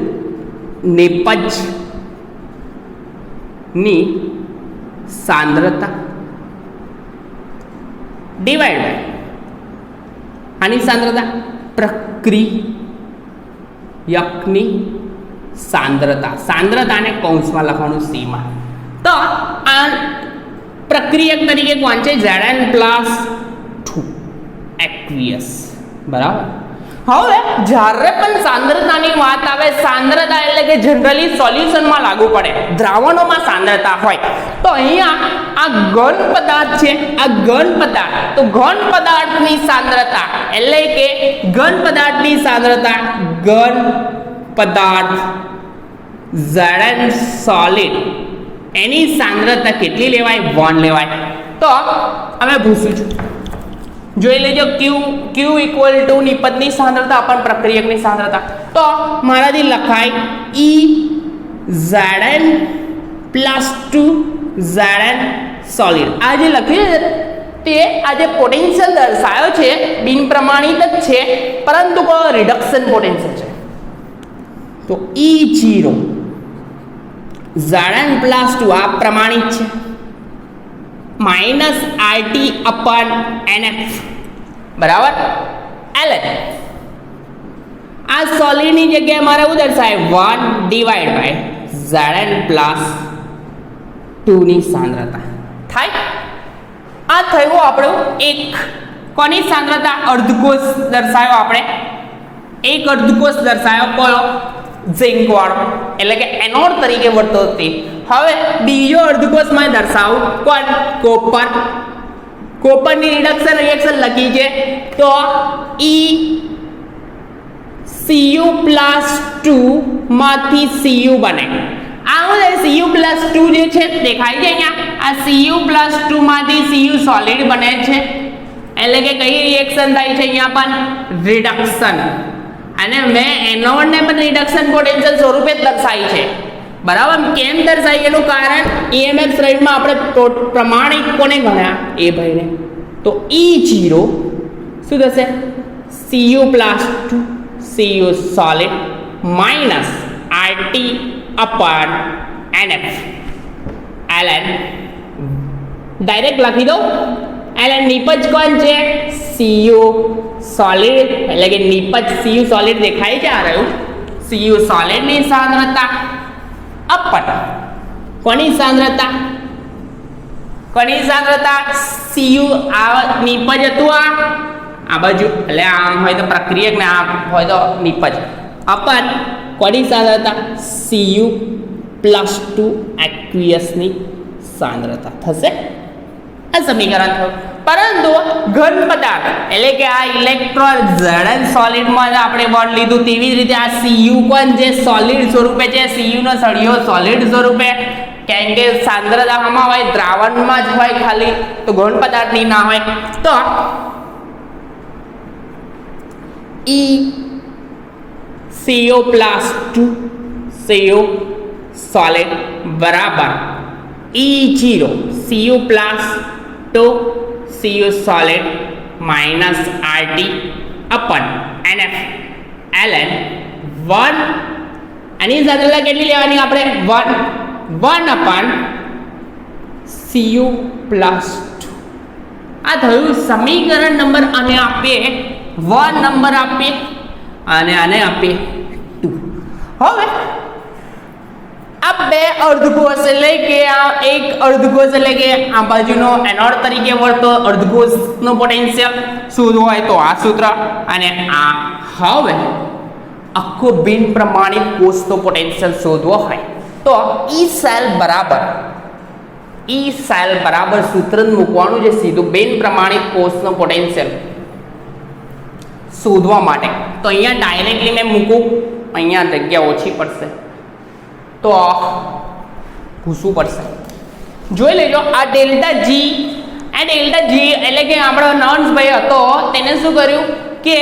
નિપજની સાંદ્રતા ડિવાઇડ બાય આની સાંદ્રતા, પ્રક્રિયકની સાંદ્રતા. સાંદ્રતાને કૌંસમાં લખવાનું સીમાં. તો આ પ્રક્રિયક તરીકે કોણ છે? Zn +2 એક્વિયસ, બરાબર. હવે જ્યારે પણ સાંદ્રતાની વાત આવે, સાંદ્રતા એટલે કે જનરલી સોલ્યુશનમાં લાગુ પડે, દ્રાવણોમાં સાંદ્રતા હોય. તો અહીંયા આ ઘન પદાર્થ છે, આ ઘન પદાર્થ, તો ઘન પદાર્થની સાંદ્રતા એટલે કે ઘન પદાર્થની સાંદ્રતા, ઘન પદાર્થ Zn સોલિડ, એની સાંદ્રતા કેટલી લેવાય? 1 લેવાય. તો અમે પૂછું છું, જોઈ લેજો. Q ઇક્વલ ટુ નિપજની સાંદ્રતા અપન પ્રક્રિયકની સાંદ્રતા. તો મારાથી લખાય Zn +2 Zn સોલિડ. આ જે લખ્યું છે તે આ જે પોટેન્શિયલ દર્શાવ્યો છે બિન પ્રમાણિત જ છે, પરંતુ રિડક્શન પોટેન્શિયલ છે. તો E0 Zn +2 આ પ્રમાણિત છે, માઇનસ આરટી અપન એનએફ બરાબર એલએન. આ સોલિડની જગ્યાએ મારે શું દર્શાય 1 ડિવાઈડ બાય Zn પ્લસ 2 ની સાંદ્રતા થાય. આ થયું આપણું એક કોની સાંદ્રતા અર્ધકોષ દર્શાયો આપણે એક અર્ધકોષ દર્શાયો કયો ઝિંક વાળો એટલે કે એનોડ તરીકે વર્તો તે. હવે બીજો અર્ધકોષમાં દર્શાવું કોણ કોપર. કોપરની રિડક્શન રિએક્શન લખી છે તો Cu+2 માંથી Cu બને. આ શું છે Cu+2 જે છે દેખાય છે અહીંયા આ Cu+2 માંથી Cu સોલિડ બને છે એટલે કે કઈ રિએક્શન થાય છે અહીંયા પણ રિડક્શન. અને મેં એનોડને પણ રિડક્શન પોટેન્શિયલ સ્વરૂપે જ દર્શાવી છે બરાબર. કેમ દર્શાવી એનું કારણ EMF શ્રેણીમાં આપણે પ્રમાણિત કોને ગણ્યા એ ભાઈને તો E0 શું થશે Cu+2 Cu solid minus RT અપન NF ln direct લખી દો. ln નિપજ કોણ છે Cu સોલિડ એટલે કે નિપજ Cu સોલિડ દેખાય છે આ રહ્યું Cu સોલિડ ની સાંદ્રતા અપન કોની સાંદ્રતા Cu આ નિપજ હતું આ બાજુ એટલે આમ હોય તો પ્રક્રિયક ને આમ હોય તો નિપજ અપન કોની સાંદ્રતા Cu+2 એક્વિયસ ની સાંદ્રતા થશે. આ સમીકરણ થયું. પરંતુ ઘન પદાર્થ એટલે કે આ ઇલેક્ટ્રોન Zn સોલિડમાં આપણે બોન્ડ લીધું તેવી જ રીતે આ Cu પણ જે સોલિડ સ્વરૂપે છે Cu નો સળિયો સોલિડ સ્વરૂપે કેમ કે સાંદ્રતા આમાં હોય દ્રાવણમાં જ હોય ખાલી તો ઘન પદાર્થની ના હોય તો Cu+2 Cu સોલિડ બરાબર E0 Cu+2 Cu solid minus RT upon NF ln 1 આની સાંદ્રતા કેટલી લેવાની આપણે 1 upon Cu+2. આ થયું સમીકરણ નંબર અને આપીએ 1 નંબર આપીએ અને આને આપીએ 2. હવે આ બે અર્ધકોષ એટલે કે આ એક અર્ધકોષ એટલે કે આ બાજુનો એનોડ તરીકે વર્તો અર્ધકોષનો પોટેન્શિયલ શોધવો હોય તો આ સૂત્ર અને આ હવે આખો બિન પ્રમાણિત કોષનો પોટેન્શિયલ શોધવો હોય તો E સેલ બરાબર સૂત્ર મૂકવાનું છે સીધું બિન પ્રમાણિત કોષનો પોટેન્શિયલ શોધવા માટે. તો અહીંયા ડાયરેક્ટલી મેં મૂકું અહીંયા જગ્યા ઓછી પડશે તો ઘૂસવું પડશે. જોઈ લેજો આ ડેલ્ટા જી એટલે કે આપણો નોન્સ ભાઈ હતો તેને શું કર્યું કે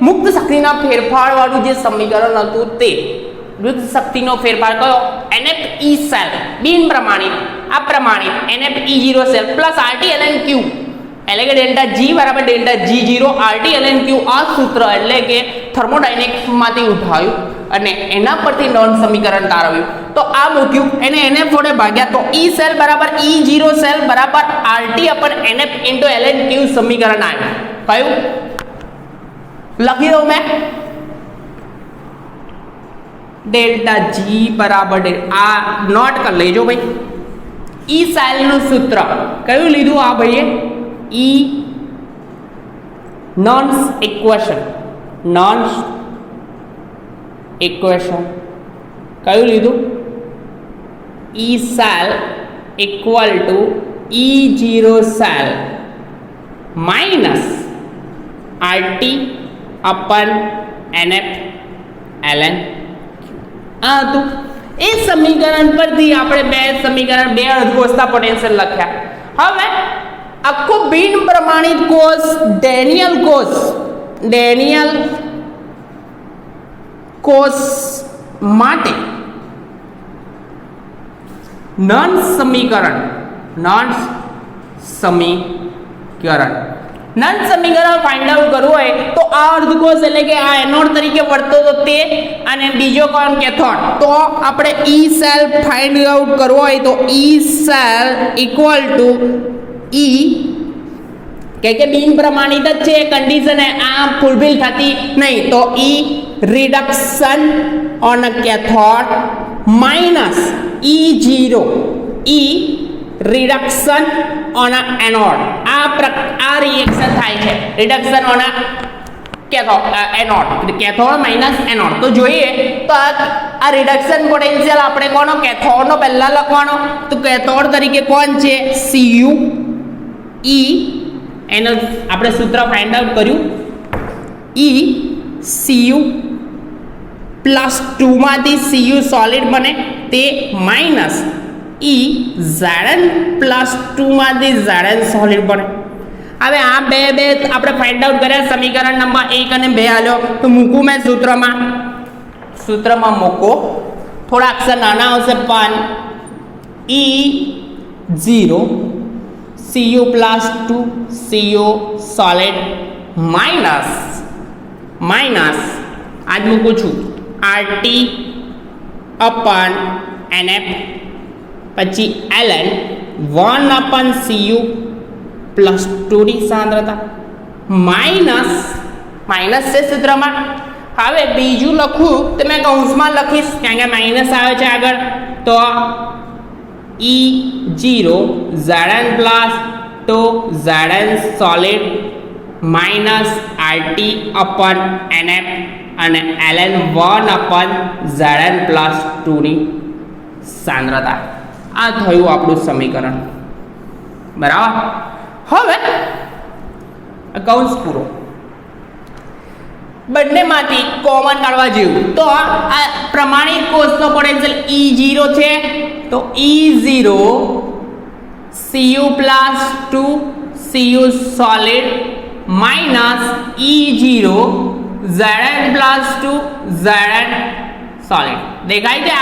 મુક્ત શક્તિના ફેરફાર વાળું જે સમીકરણ હતું તે મુક્ત શક્તિનો ફેરફાર કયો NF E સેલ બિન પ્રમાણિત અપ્રમાણિત NF E0 cell plus RT ln Q એટલે કે ડેલ્ટા G બરાબર delta G0 RT ln Q આ સૂત્ર એટલે કે થર્મોડાયનેમિક્સમાંથી ઉઠાવ્યું અને એના પરથી નોન સમીકરણ તારવ્યું તો આ મૂક્યું એને NF વડે ભાગ્યા તો E સેલ બરાબર E0 સેલ બરાબર RT અપન NF into ln Q સમીકરણ આવ્યું. કયું લખી દઉં મેં ડેલ્ટા G બરાબર આ નોટ કરી લેજો ભાઈ. E સેલનું સૂત્ર કયું લીધું આ ભાઈએ E નોન્સ ઇક્વેશન કયું લીધું E cell equal to E0 cell minus RT અપન NF ln આ હતું. એ સમીકરણ પરથી આપણે બે અર્ધકોષના પોટેન્શિયલ લખ્યા. હવે આખો બિન પ્રમાણિત કોષ ડેનિયલ કોષ માટે નોન્સ સમીકરણ ફાઇન્ડ આઉટ કરવું હોય તો આ અર્ધકોષ એટલે કે આ એનોડ તરીકે વર્તો તો તે અને બીજો કોણ કેથોડ તો આપણે E સેલ ફાઇન્ડ આઉટ કરવો હોય તો E સેલ ઇક્વલ ટુ કે બિન પ્રમાણિત જ છે કન્ડિશન આ ફૂલફિલ થતી નહીં તો reduction on a cathode minus E0 reduction on a anode આ રિએક્શન થાય છે reduction on a anode cathode minus anode તો જોઈએ તો આ રિડક્શન પોટેન્શિયલ આપણે કોનો કેથોડનો પહેલા લખવાનો તો કેથોડ તરીકે કોણ છે Cu એનો આપણે સૂત્ર ફાઇન્ડ આઉટ કર્યું Cu +2 માંથી Cu સોલિડ બને તે માઇનસ Zn +2 માંથી Zn સોલિડ બને હવે આ બે આપણે ફાઇન્ડ આઉટ કર્યા સમીકરણ નંબર 1 અને 2 આલ્યો તો મૂકું મેં સૂત્રમાં મૂકો થોડા અક્ષર નાના આવશે પણ E0 Cu +2 Cu solid minus આજ મૂકું છું RT upon NF પછી ln 1 upon Cu +2 ની સાંદ્રતા માઇનસ છે સૂત્રમાં હવે બીજું લખું તો મેં કૌંસમાં લખીશ કારણ કે માઇનસ આવે છે આગળ તો E0 Zn +2 Zn solid minus RT upon NF અને ln 1 upon Zn +2 ની સાંદ્રતા આ થયું આપણું સમીકરણ બરાબર હવે કૌંસ પૂરો બંનેમાંથી કોમન કાઢવા જેવું તો આ પ્રમાણિત કોષનો પોટેન્શિયલ E0 છે તો E0 Cu +2 Cu solid minus E0 Zn +2 Zn solid દેખાય છે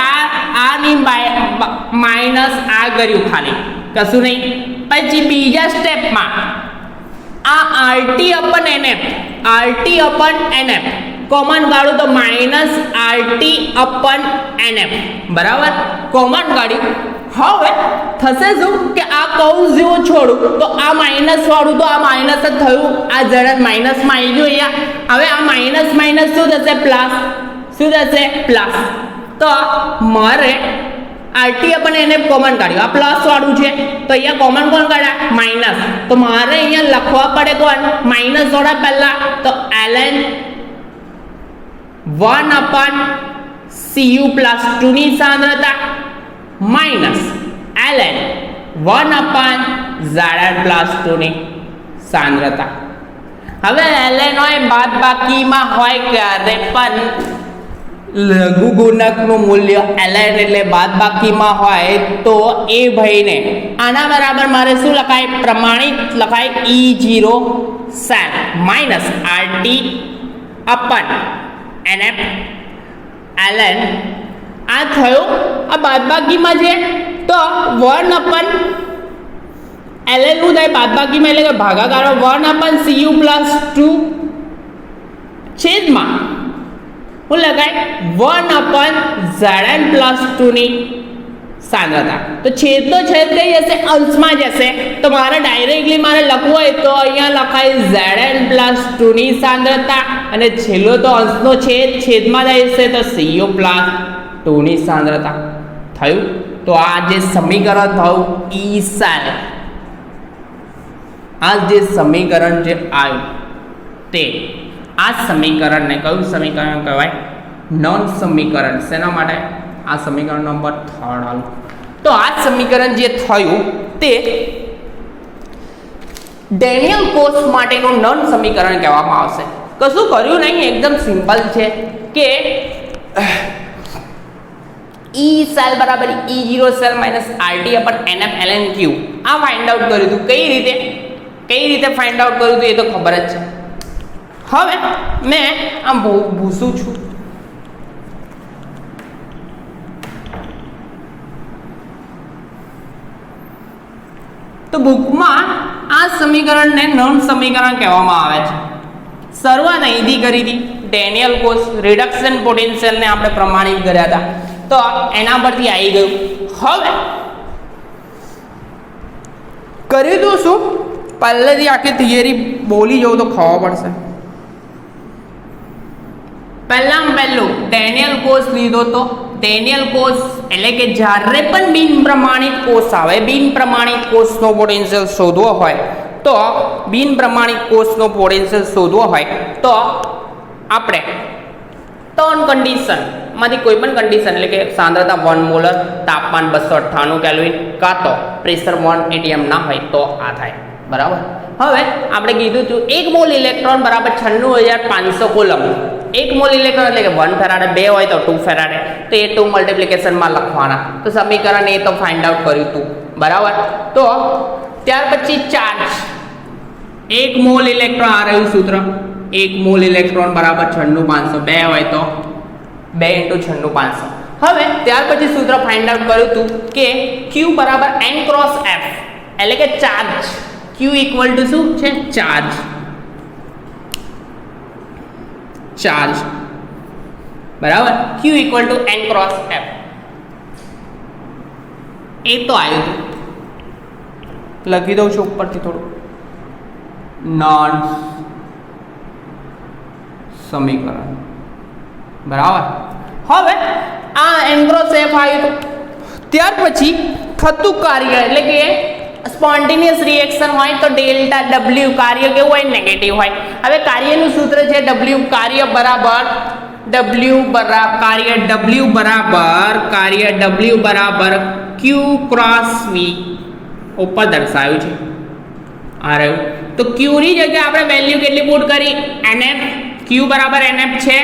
આ ની માઇનસ આ કર્યું ખાલી કશું નહીં પછી બીજા સ્ટેપમાં આ RT upon NF કોમન કાઢું તો માઇનસ RT upon NF બરાબર કોમન કાઢ્યું હવે થશે શું કે આ કૌંસ જેવો છોડું તો આ માઇનસ વાળું તો આ માઇનસ જ થયું આ જરા માઇનસમાં આવી ગયું અહીંયા હવે આ માઇનસ શું થશે પ્લસ તો મારે RT upon NF કોમન કાઢ્યું આ પ્લસ વાળું છે તો અહીંયા કોમન કોણ કાઢ્યા માઇનસ તો મારે અહીંયા લખવા પડે કોણ માઇનસ વાળા પહેલા તો ln 1 upon Cu +2 ની સાંદ્રતા માઇનસ ln 1 upon Zn +2 ની સાંદ્રતા હવે ln હોય બાદબાકીમાં હોય ક્યારે પણ લઘુગુણકનું મૂલ્ય ln એટલે બાદબાકીમાં હોય તો એ ભાઈને આના બરાબર મારે શું લખાય પ્રમાણિત લખાય E0 Zn minus RT upon NF ln આ થયો આ બાદબાકીમાં છે તો 1 upon ln નું થાય બાદબાકીમાં એટલે કે ભાગાકારો 1 upon Cu +2 છેદમાં શું લખાય 1 upon Zn +2 ની સાંદ્રતા તો છેદ તો છેદ કઈ જશે અંશમાં જશે તો મારે ડાયરેક્ટલી લખવું હોય તો અહીંયા લખાય Zn +2 ની સાંદ્રતા અને છેલ્લો તો અંશનો છેદમાં જશે તો Cu +2 ની સાંદ્રતા થયું તો આ જે સમીકરણ થયું આ જે સમીકરણ જે આવ્યું તે આ સમીકરણને કયું સમીકરણ કહેવાય નોન સમીકરણ શેના માટે આ સમીકરણ નંબર 3 આલું તો આ સમીકરણ જે થયું તે ડેનિયલ કોષ માટેનું નોન સમીકરણ કહેવામાં આવશે કશું કર્યું નહીં એકદમ સિમ્પલ છે કે E સેલ બરાબર E0 cell minus RT upon NF ln Q આ ફાઇન્ડ આઉટ કર્યું હતું કઈ રીતે ફાઇન્ડ આઉટ કર્યું હતું એ તો ખબર જ છે હવે મેં આમ ભૂસું છું તો બુકમાં આ સમીકરણને નોન સમીકરણ કહેવામાં આવે છે શરૂઆત અહીંથી કરી હતી ડેનિયલ કોષ રિડક્શન પોટેન્શિયલને આપણે પ્રમાણિત કર્યા હતા તો એના પરથી આવી ગયું હવે કરી દઉં છું, પહેલેથી આખી થિયરી બોલી જવું તો ખબર પડશે. પહેલું ડેનિયલ કોષ લીધો તો ડેનિયલ કોષ એટલે કે જ્યારે પણ બિન પ્રમાણિત કોષ આવે, બિન પ્રમાણિત કોષનો પોટેન્શિયલ શોધવો હોય તો બિન પ્રમાણિત કોષનો પોટેન્શિયલ શોધવો હોય તો આપણે 3 કન્ડિશનમાંથી કોઈ પણ કન્ડિશન એટલે કે સાંદ્રતા 1 મોલર, તાપમાન 298 કેલ્વિન કાં તો પ્રેશર 1 atm ના હોય તો આ થાય. બરાબર. હવે આપણે કીધું હતું 1 મોલ ઇલેક્ટ્રોન બરાબર 96500 કુલમ. 1 મોલ ઇલેક્ટ્રોન એટલે કે 1 ફેરાડે, 2 હોય તો 2 ફેરાડે, તો એ 2 મલ્ટિપ્લિકેશનમાં લખવાના. તો સમીકરણ એ તો ફાઇન્ડ આઉટ કર્યું હતું. બરાબર. તો ત્યાર પછી ચાર્જ 1 મોલ ઇલેક્ટ્રોન, આ રહ્યું સૂત્ર, 1 મોલ ઇલેક્ટ્રોન બરાબર 96500, 2 હોય તો 2 × 96500. હવે ત્યાર પછી સૂત્ર ફાઇન્ડ આઉટ કર્યું હતું કે Q બરાબર n ક્રોસ F એટલે કે ચાર્જ. Q ઇક્વલ ટુ શું છે? ચાર્જ. બરાબર. Q equal to n cross F. એ તો આવ્યું હતું, લખી દઉં છું ઉપરથી થોડું. નોન્સ સમીકરણ. બરાબર. હવે આ n ક્રોસ F આવ્યું હતું. ત્યાર પછી થતું કાર્ય એટલે કે સ્પોન્ટેનિયસ રિએક્શન હોય તો ડેલ્ટા W કાર્ય કેવું હોય? નેગેટિવ હોય. હવે કાર્યનું સૂત્ર છે W કાર્ય બરાબર Q ક્રોસ V ઉપર દર્શાવ્યું છે. આ રહ્યું. તો Q ની જગ્યાએ આપણે વેલ્યુ કેટલી પુટ કરી? NF. Q બરાબર NF છે,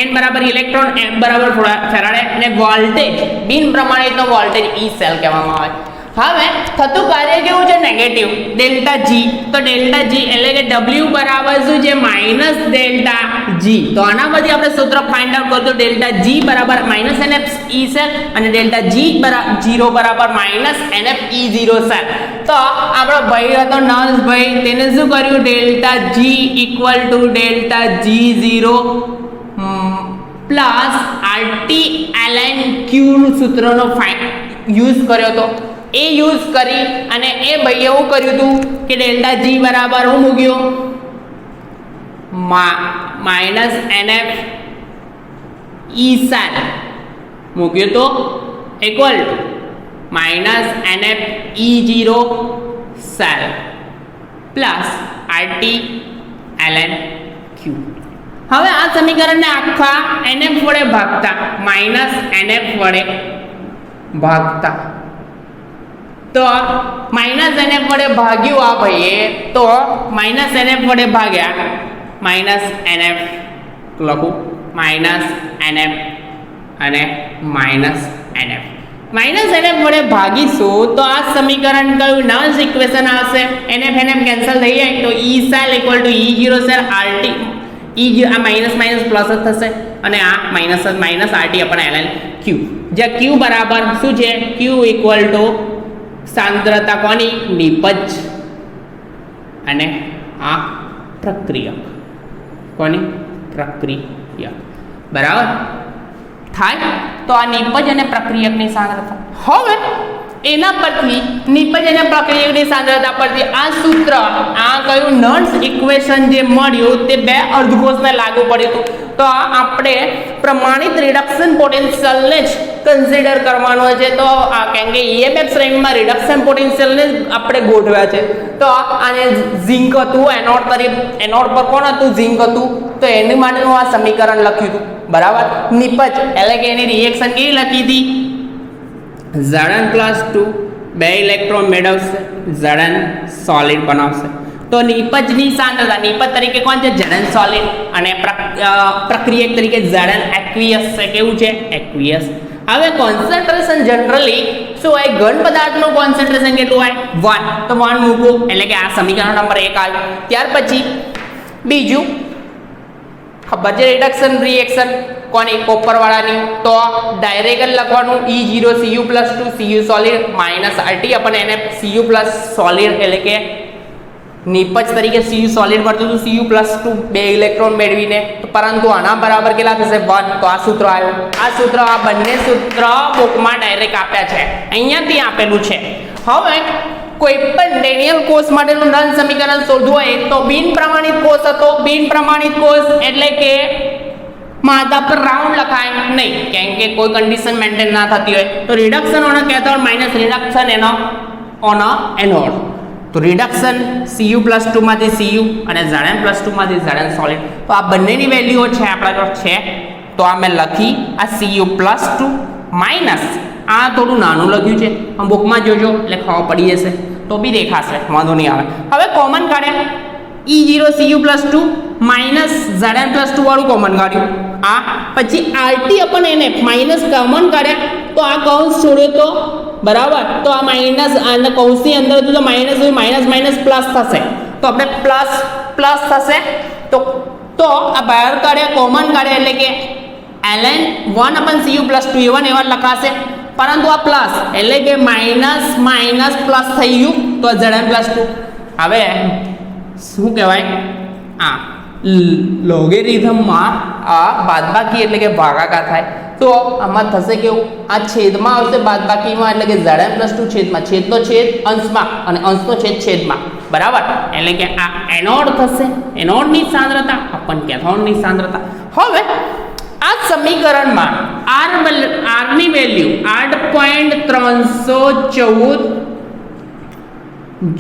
N બરાબર ઇલેક્ટ્રોન, F બરાબર ફેરાડે અને વોલ્ટેજ બિન પ્રમાણિતનો વોલ્ટેજ E સેલ કહેવામાં આવે. હવે થતું કાર્ય કેવું છે? નેગેટિવ. Delta G. તો ડેલ્ટા G એટલે કે W બરાબર શું છે? Minus delta G. તો આના પછી આપણે સૂત્ર ફાઇન્ડ આઉટ કરતો ડેલ્ટા G બરાબર માઇનસ NF E સેલ અને ડેલ્ટા G બરાબર 0 બરાબર માઇનસ NF E0 સેલ. તો આપણો ભાઈ હતો નર્સ ભાઈ, તેને શું કર્યું? Delta G equal to delta G0 plus RT ln Q નું સૂત્રનો યુઝ કર્યો હતો. એ યુઝ કરી અને એ ભાઈ એવું કર્યું હતું કે ડેલ્ટા G બરાબર હું મૂક્યો? માઇનસ NF E સેલ મૂક્યો તો equal to minus NF E0 cell plus RT ln Q. હવે આ સમીકરણને આખા NF વડે ભાગતા, માઇનસ NF વડે ભાગતા, તો માઇનસ NF વડે ભાગ્યું આ ભાઈએ, તો માઇનસ NF વડે ભાગ્યા માઇનસ NF લખું, માઇનસ NF અને માઇનસ NF. માઇનસ NF વડે ભાગીશું તો આ સમીકરણ કયું? નર્સ ઇક્વેશન આવશે. NF કેન્સલ થઈ જાય તો E cell equal to E0 cell RT. E0 આ માઇનસ માઇનસ પ્લસ જ થશે અને આ minus minus RT અપન ln Q. જ્યાં Q બરાબર શું છે? Q ઇક્વલ ટુ સાંદ્રતા કોની? નિપજ અને આ પ્રક્રિયક. કોની? પ્રક્રિયક. બરાબર થાય. તો આ નિપજ અને પ્રક્રિયકની સાંદ્રતા. હવે એના પરથી નિપજ અને પ્રક્રિયકની સાંદ્રતા પરથી આ સૂત્ર, આ કયું નર્સ ઇક્વેશન જે મળ્યું તે બે અર્ધકોષને લાગુ પડ્યું હતું. તો આપણે પ્રમાણિત રિડક્શન પોટેન્શિયલને જ કન્સિડર કરવાનો છે. તો આ કેમ કે EMF શ્રેણીમાં રિડક્શન પોટેન્શિયલને જ આપણે ગોઠવ્યા છે. તો આને ઝિંક હતું, એનોડ પર કોણ હતું? ઝિંક હતું. તો એની માટેનું આ સમીકરણ લખ્યું હતું. બરાબર. નિપજ એટલે કે એની રિએક્શન કેવી લખી હતી? Zn + 2 બે ઇલેક્ટ્રોન મેળવશે, Zn સોલિડ બનાવશે. તો નિપજની સાંદ્રતા, નિપજ તરીકે કોણ છે? Zn સોલિડ અને પ્રક્રિયક તરીકે Zn એક્વિયસ છે. કેવું છે? એક્વિયસ. હવે કોન્સન્ટ્રેશન જનરલી શું હોય? ઘન પદાર્થનું કોન્સન્ટ્રેશન કેટલું હોય? 1. તો 1 મૂકો એટલે કે આ સમીકરણ નંબર 1 આવ્યું. ત્યાર પછી બીજું ખબર છે રિડક્શન રિએક્શન કોની? કોપર વાળાની. તો ડાયરેક્ટ લખવાનું E0 Cu + 2 Cu solid minus RT અપન NF Cu plus solid એટલે કે નિપજ તરીકે Cu સોલિડ મળતું હતું Cu + 2 બે ઇલેક્ટ્રોન મેળવીને. પરંતુ આના બરાબર કેટલા થશે? 1. તો આ સૂત્ર આવ્યું. આ સૂત્ર, આ બંને સૂત્ર બુકમાં ડાયરેક્ટ આપ્યા છે, અહીંયાથી આપેલું છે. હવે કોઈ પણ ડેનિયલ કોષ માટેનું નલ સમીકરણ શોધવું હોય તો બિન પ્રમાણિત કોષ હતો. બિન પ્રમાણિત કોષ એટલે કે માથા પર રાઉન્ડ લખાય નહીં, કેમ કે કોઈ કન્ડિશન મેન્ટેન ના થતી હોય તો reduction on a cathode minus reduction on a anode. તો રિડક્શન Cu+2 માંથી Cu અને Zn+2 માંથી Zn સોલિડ. તો આ બંનેની વેલ્યુઓ છે આપણા જો છે, તો આ મેં લખી આ Cu+2 માઇનસ આ થોડું નાનું લખ્યું છે, આ બુકમાં જોજો એટલે ખબર પડી જશે તો બી દેખાશે, વાંધો નહીં આવે. હવે કોમન કાઢે E0 Cu+2 માઇનસ Zn+2 વાળું કોમન કાઢ્યું, આ પછી RT અપન NF માઇનસ કોમન કાઢ્યા તો આ કૌંસ છોડ્યો તો બરાબર, તો આ માઇનસ અને કૌંસની અંદર તો માઇનસ માઇનસ માઇનસ પ્લસ થશે, તો આપણે પ્લસ પ્લસ થશે. તો આ બહાર કાઢ્યા કોમન કાઢ્યા એટલે કે ln 1/Cu+2 એવા ને એવા લખાશે, પરંતુ આ પ્લસ એટલે કે માઇનસ માઇનસ પ્લસ થઈ ગયું તો Zn+2. હવે શું કહેવાય, આ લોગેરિધમમાં આ બાદબાકી એટલે કે ભાગાકાર થાય તો આમાં થશે કેવું, આ છેદમાં આવશે બાદબાકીમાં એટલે કે Zn+2 છેદમાં, છેદનો છેદ અંશમાં અને અંશનો છેદ છેદમાં બરાબર, એટલે કે આ એનોડ થશે, એનોડની સાંદ્રતા અપન કેથોડની સાંદ્રતા. હવે આ સમીકરણમાં r ની વેલ્યુ 8.314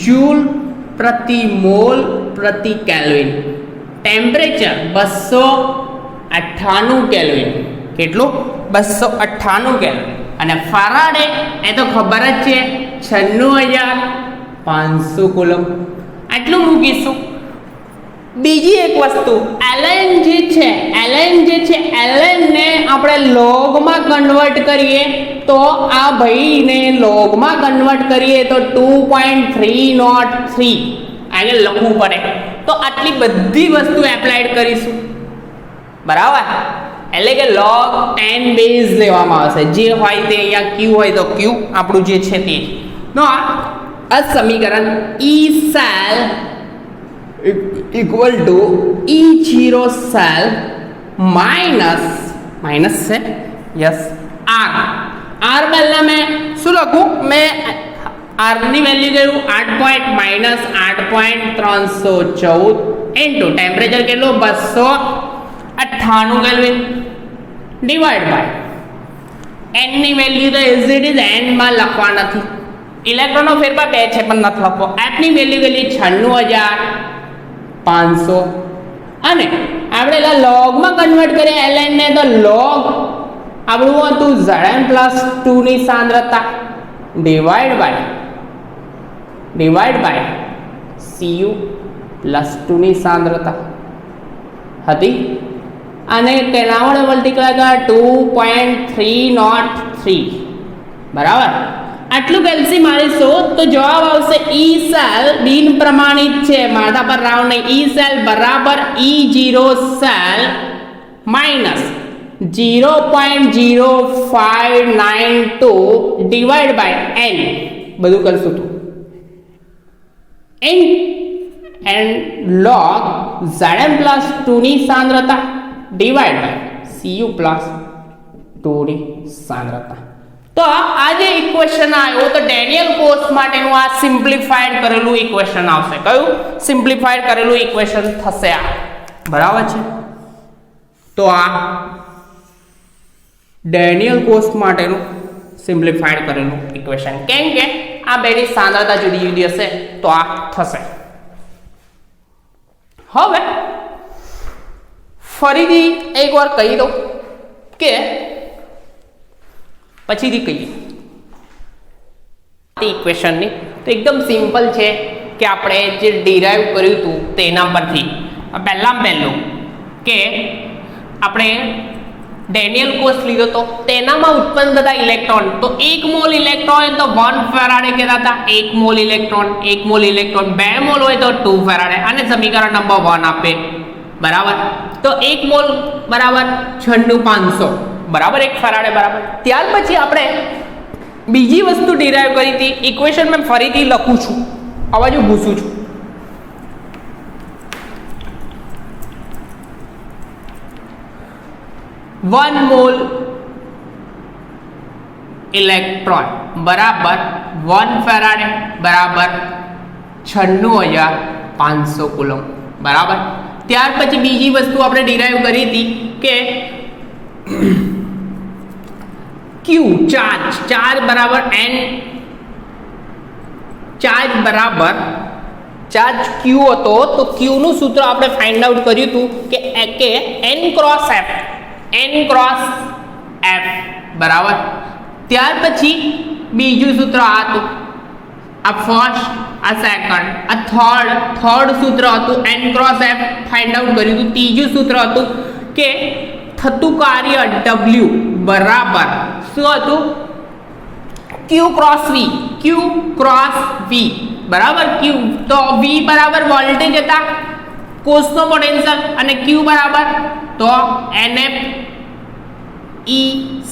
જૂલ પ્રતિ મોલ પ્રતિ કેલ્વિન, ટેમ્પરેચર 298 કેલ્વિન, કેટલું 298 કેલ્વિન, અને ફરાડે એ તો ખબર જ છે 96500 કુલમ. આટલું મૂકીશું. બીજી એક વસ્તુ ln ને આપણે લોગમાં કન્વર્ટ કરીએ તો આ ભાઈને લોગમાં કન્વર્ટ કરીએ તો 2.303 આગળ લખવું પડે, તો આટલી બધી વસ્તુ એપ્લાઈડ કરીશું બરાબર, એટલે કે log 10 બેઝ લેવામાં આવશે, જે હોય તે અહીંયા q હોય તો q આપણું જે છે તે નો આ સમીકરણ E cell equal to E0 cell minus છે યસ r પહેલા મેં શું લખું, મેં r ની વેલ્યુ કહ્યું 8.314 ઇન્ટુ ટેમ્પરેચર કેટલું 298 કેલ્વિન ડિવાઈડ બાય n ની વેલ્યુ તો એઝ ઇટ ઇઝ n માં લખવા નથી, ઇલેક્ટ્રોનનો ફેરફાર 2 છે પણ નથી લખવો. f ની વેલ્યુ કેટલી 96500 અને આપણે લોગમાં કન્વર્ટ કરીએ ln ને તો લોગ આપણું હતું Zn+2 ની સાંદ્રતા ડિવાઈડ બાય Cu+2 ની સાંદ્રતા હતી, અને તેના વડે મલ્ટીપ્લાય કર્યા 2.303 બરાબર. આટલું કેલ્સી મારીશું તો જવાબ આવશે E સેલ બિન પ્રમાણિત છે, માથા પર રાઉન્ડ નહીં, E સેલ બરાબર E0 cell minus 0.0592 divide by n બધું કરશું તો એન્ડ log Zn+2 ની સાંદ્રતા ડિવાઈડ બાય Cu+2 ની સાંદ્રતા. તો આ જે ઇક્વેશન આવ્યો તો ડેનિયલ કોષ માટેનું આ સિમ્પ્લિફાઈડ કરેલું ઇક્વેશન આવશે. કયું સિમ્પ્લિફાઈડ કરેલું ઇક્વેશન થશે આ, બરાબર છે. તો આ ડેનિયલ કોષ માટેનું સિમ્પ્લિફાઈડ કરેલું ઇક્વેશન, કેમ કે આ બેની સાંદ્રતા જુદી જુદી હશે તો આ થશે. હવે ફરીથી એકવાર કહી દઉં કે પછીથી કહીએ ઇક્વેશનની તો એકદમ સિમ્પલ છે કે આપણે જે ડિરાઈવ કર્યું હતું તેના પરથી પહેલું કે આપણે ડેનિયલ કોષ લીધો તો તેનામાં ઉત્પન્ન થતા ઇલેક્ટ્રોન, તો 1 મોલ ઇલેક્ટ્રોન તો 1 ફેરાડે કહેતા હતા, 1 મોલ ઇલેક્ટ્રોન 2 મોલ હોય તો 2 ફેરાડે, અને સમીકરણ નંબર 1 આપે બરાબર. તો 1 મોલ બરાબર 96500 બરાબર 1 ફેરાડે બરાબર. ત્યાર પછી આપણે બીજી વસ્તુ ડિરાઈવ કરી હતી, ઇક્વેશન મેં ફરીથી લખું છું, આ બાજુ ભૂસું છું. વન મોલ ઇલેક્ટ્રોન બરાબર 1 ફેરાડે બરાબર 96,500 કુલમ બરાબર. ત્યાર પછી બીજી વસ્તુ આપણે ડિરાઈવ કરી હતી કે Q ચાર્જ બરાબર n, ચાર્જ Q હતો તો Q નું સૂત્ર આપણે ફાઇન્ડ આઉટ કર્યું હતું કે n ક્રોસ f બરાબર. ત્યાર પછી બીજું સૂત્ર આ હતું, આ ફર્સ્ટ, આ સેકન્ડ, આ થર્ડ સૂત્ર હતું n cross f find out કર્યું હતું. ત્રીજું સૂત્ર હતું કે થતું કાર્ય W બરાબર શું હતું, Q ક્રોસ V બરાબર. Q તો V બરાબર વોલ્ટેજ હતા કોષનો પોટેન્શિયલ અને Q બરાબર તો NF E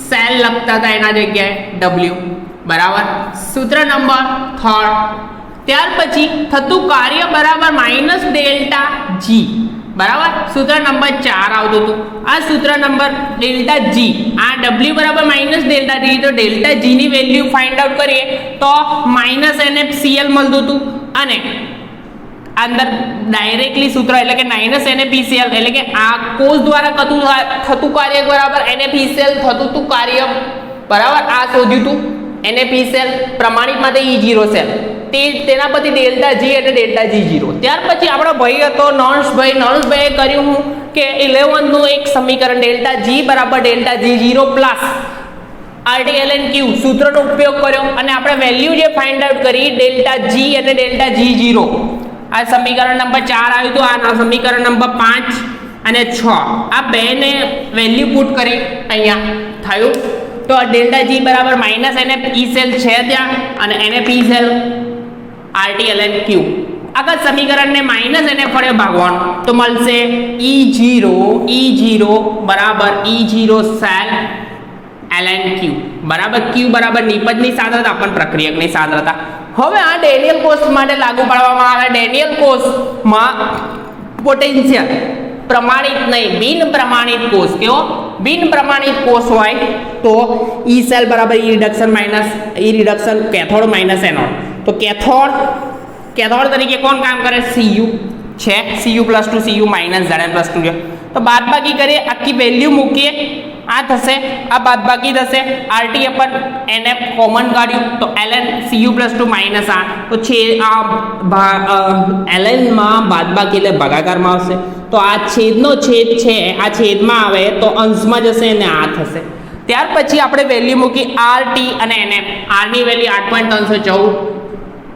સેલ લખતા હતા એના જગ્યાએ W બરાબર. સૂત્ર નંબર 3. ત્યાર પછી થતું કાર્ય બરાબર માઇનસ ડેલ્ટા G બરાબર. સૂત્ર નંબર 4 આવતું હતું. આ સૂત્ર નંબર ડેલ્ટા G, આ W બરાબર માઇનસ ડેલ્ટા G, તો ડેલ્ટા G ની વેલ્યુ ફાઇન્ડ આઉટ કરીએ તો માઇનસ NFCl મળતું હતું અને અંદર ડાયરેક્ટલી સૂત્ર એટલે કે માઇનસ NaPCl એટલે કે આ કોષ દ્વારા થતું કાર્ય બરાબર NaPCl થતું હતું કાર્ય બરાબર આ શોધ્યું હતું. NaPCl પ્રમાણિત માટે E0 સેલ તેના પછી ડેલ્ટા G એટલે ડેલ્ટા G0. ત્યાર પછી આપણો ભાઈ હતો નોન્સભાઈએ કર્યું હું કે 11 નું એક સમીકરણ ડેલ્ટા G બરાબર ડેલ્ટા G0 પ્લસ RTLNQ સૂત્રનો ઉપયોગ કર્યો અને આપણે વેલ્યુ જે ફાઇન્ડ આઉટ કરી ડેલ્ટા G અને ડેલ્ટા G0. આ સમીકરણ નંબર 4 આવ્યું હતું. આ સમીકરણ નંબર 5 અને 6 આ બેને વેલ્યુ પુટ કરી અહીંયા થયું તો ડેલ્ટા G બરાબર માઇનસ NaPCl છે ત્યાં અને NaPCl RTLNQ. આગળ સમીકરણને માઇનસ NF વડે ભાગવાનું તો મળશે E0 બરાબર E0 સેલ LNQ બરાબર. Q બરાબર નિપજની સાંદ્રતા પણ પ્રક્રિયકની સાંદ્રતા. હવે આ ડેનિયલ કોષ માટે લાગુ પાડવામાં આવે. ડેનિયલ કોષમાં પોટેન્શિયલ પ્રમાણિત નહીં બિન પ્રમાણિત કોષ, કેવો બિન પ્રમાણિત કોષ હોય તો E સેલ બરાબર E reduction cathode minus anode. તો કેથોડ તરીકે કોણ કામ કરે, Cu છે, Cu+2 Cu માઇનસ Zn+2 છે. તો બાદબાકી કરીએ, આખી વેલ્યુ મૂકીએ, આ થશે, આ બાદબાકી થશે, RT પર NF કોમન કાઢ્યું તો ln Cu+2 માઇનસ આ તો છે આ ln માં બાદબાકી એટલે ભાગાકારમાં આવશે તો આ છેદનો છેદ છે આ છેદમાં આવે તો અંશમાં જશે અને આ થશે. ત્યાર પછી આપણે વેલ્યુ મૂકી RT અને NF. R ની વેલ્યુ 8.314,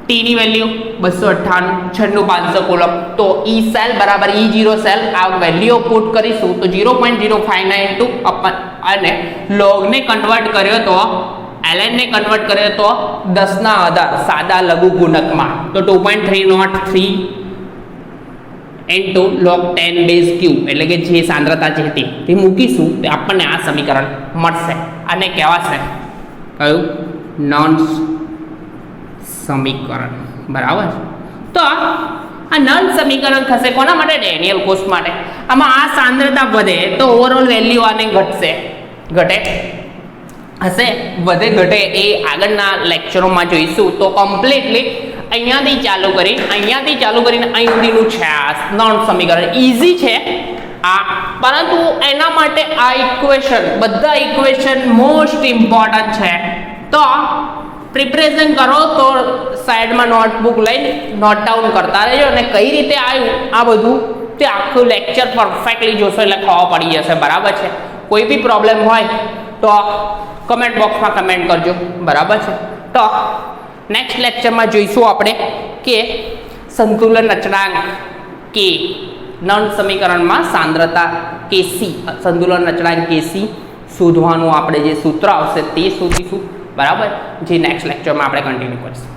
T ની વેલ્યુ 298, 500 તો E સેલ બરાબર E0 સેલ આ વેલ્યુ પુટ કરીશું તો 0.0592 અને log ને કન્વર્ટ કર્યો તો ln ને કન્વર્ટ કર્યો તો 10^10 સાદા લઘુ ગુણકમાં તો 2.303 into log 10 base Q એટલે કે જે સાંદ્રતા છે તે મૂકીશું તો આપણને આ સમીકરણ મળશે. આને કહેવાશે કયું, નોન્સ સમીકરણ બરાબર. તો આ નલ સમીકરણ થશે કોના માટે, ડેનિયલ કોષ માટે. આમાં આ સાંદ્રતા વધે તો ઓવરઓલ વેલ્યુ આને ઘટે ઘટે એ આગળના લેક્ચરોમાં જોઈશું. તો કમ્પ્લીટલી અહીંયાથી ચાલુ કરીને અહીં સુધીનું છે આ નલ સમીકરણ. ઇઝી છે આ, પરંતુ એના માટે આ ઇક્વેશન બધા ઇક્વેશન મોસ્ટ ઇમ્પોર્ટન્ટ છે. તો પ્રિપરેશન કરો તો સાઈડમાં નોટબુક લઈને નોટ ડાઉન કરતા રહેજો અને કઈ રીતે આવ્યું આ બધું તે આખું લેક્ચર પરફેક્ટલી જોશો એટલે ખબર પડી જશે બરાબર છે. કોઈ બી પ્રોબ્લેમ હોય તો કમેન્ટ બોક્સમાં કમેન્ટ કરજો બરાબર છે. તો નેક્સ્ટ લેક્ચરમાં જોઈશું આપણે કે સંતુલન અચળાંક કે નળ સમીકરણમાં સાંદ્રતા Kc સંતુલન અચળાંક Kc શોધવાનું આપણે જે સૂત્ર આવશે તે શોધીશું બરાબર, જે નેક્સ્ટ લેક્ચરમાં આપણે કન્ટિન્યુ કરીશું.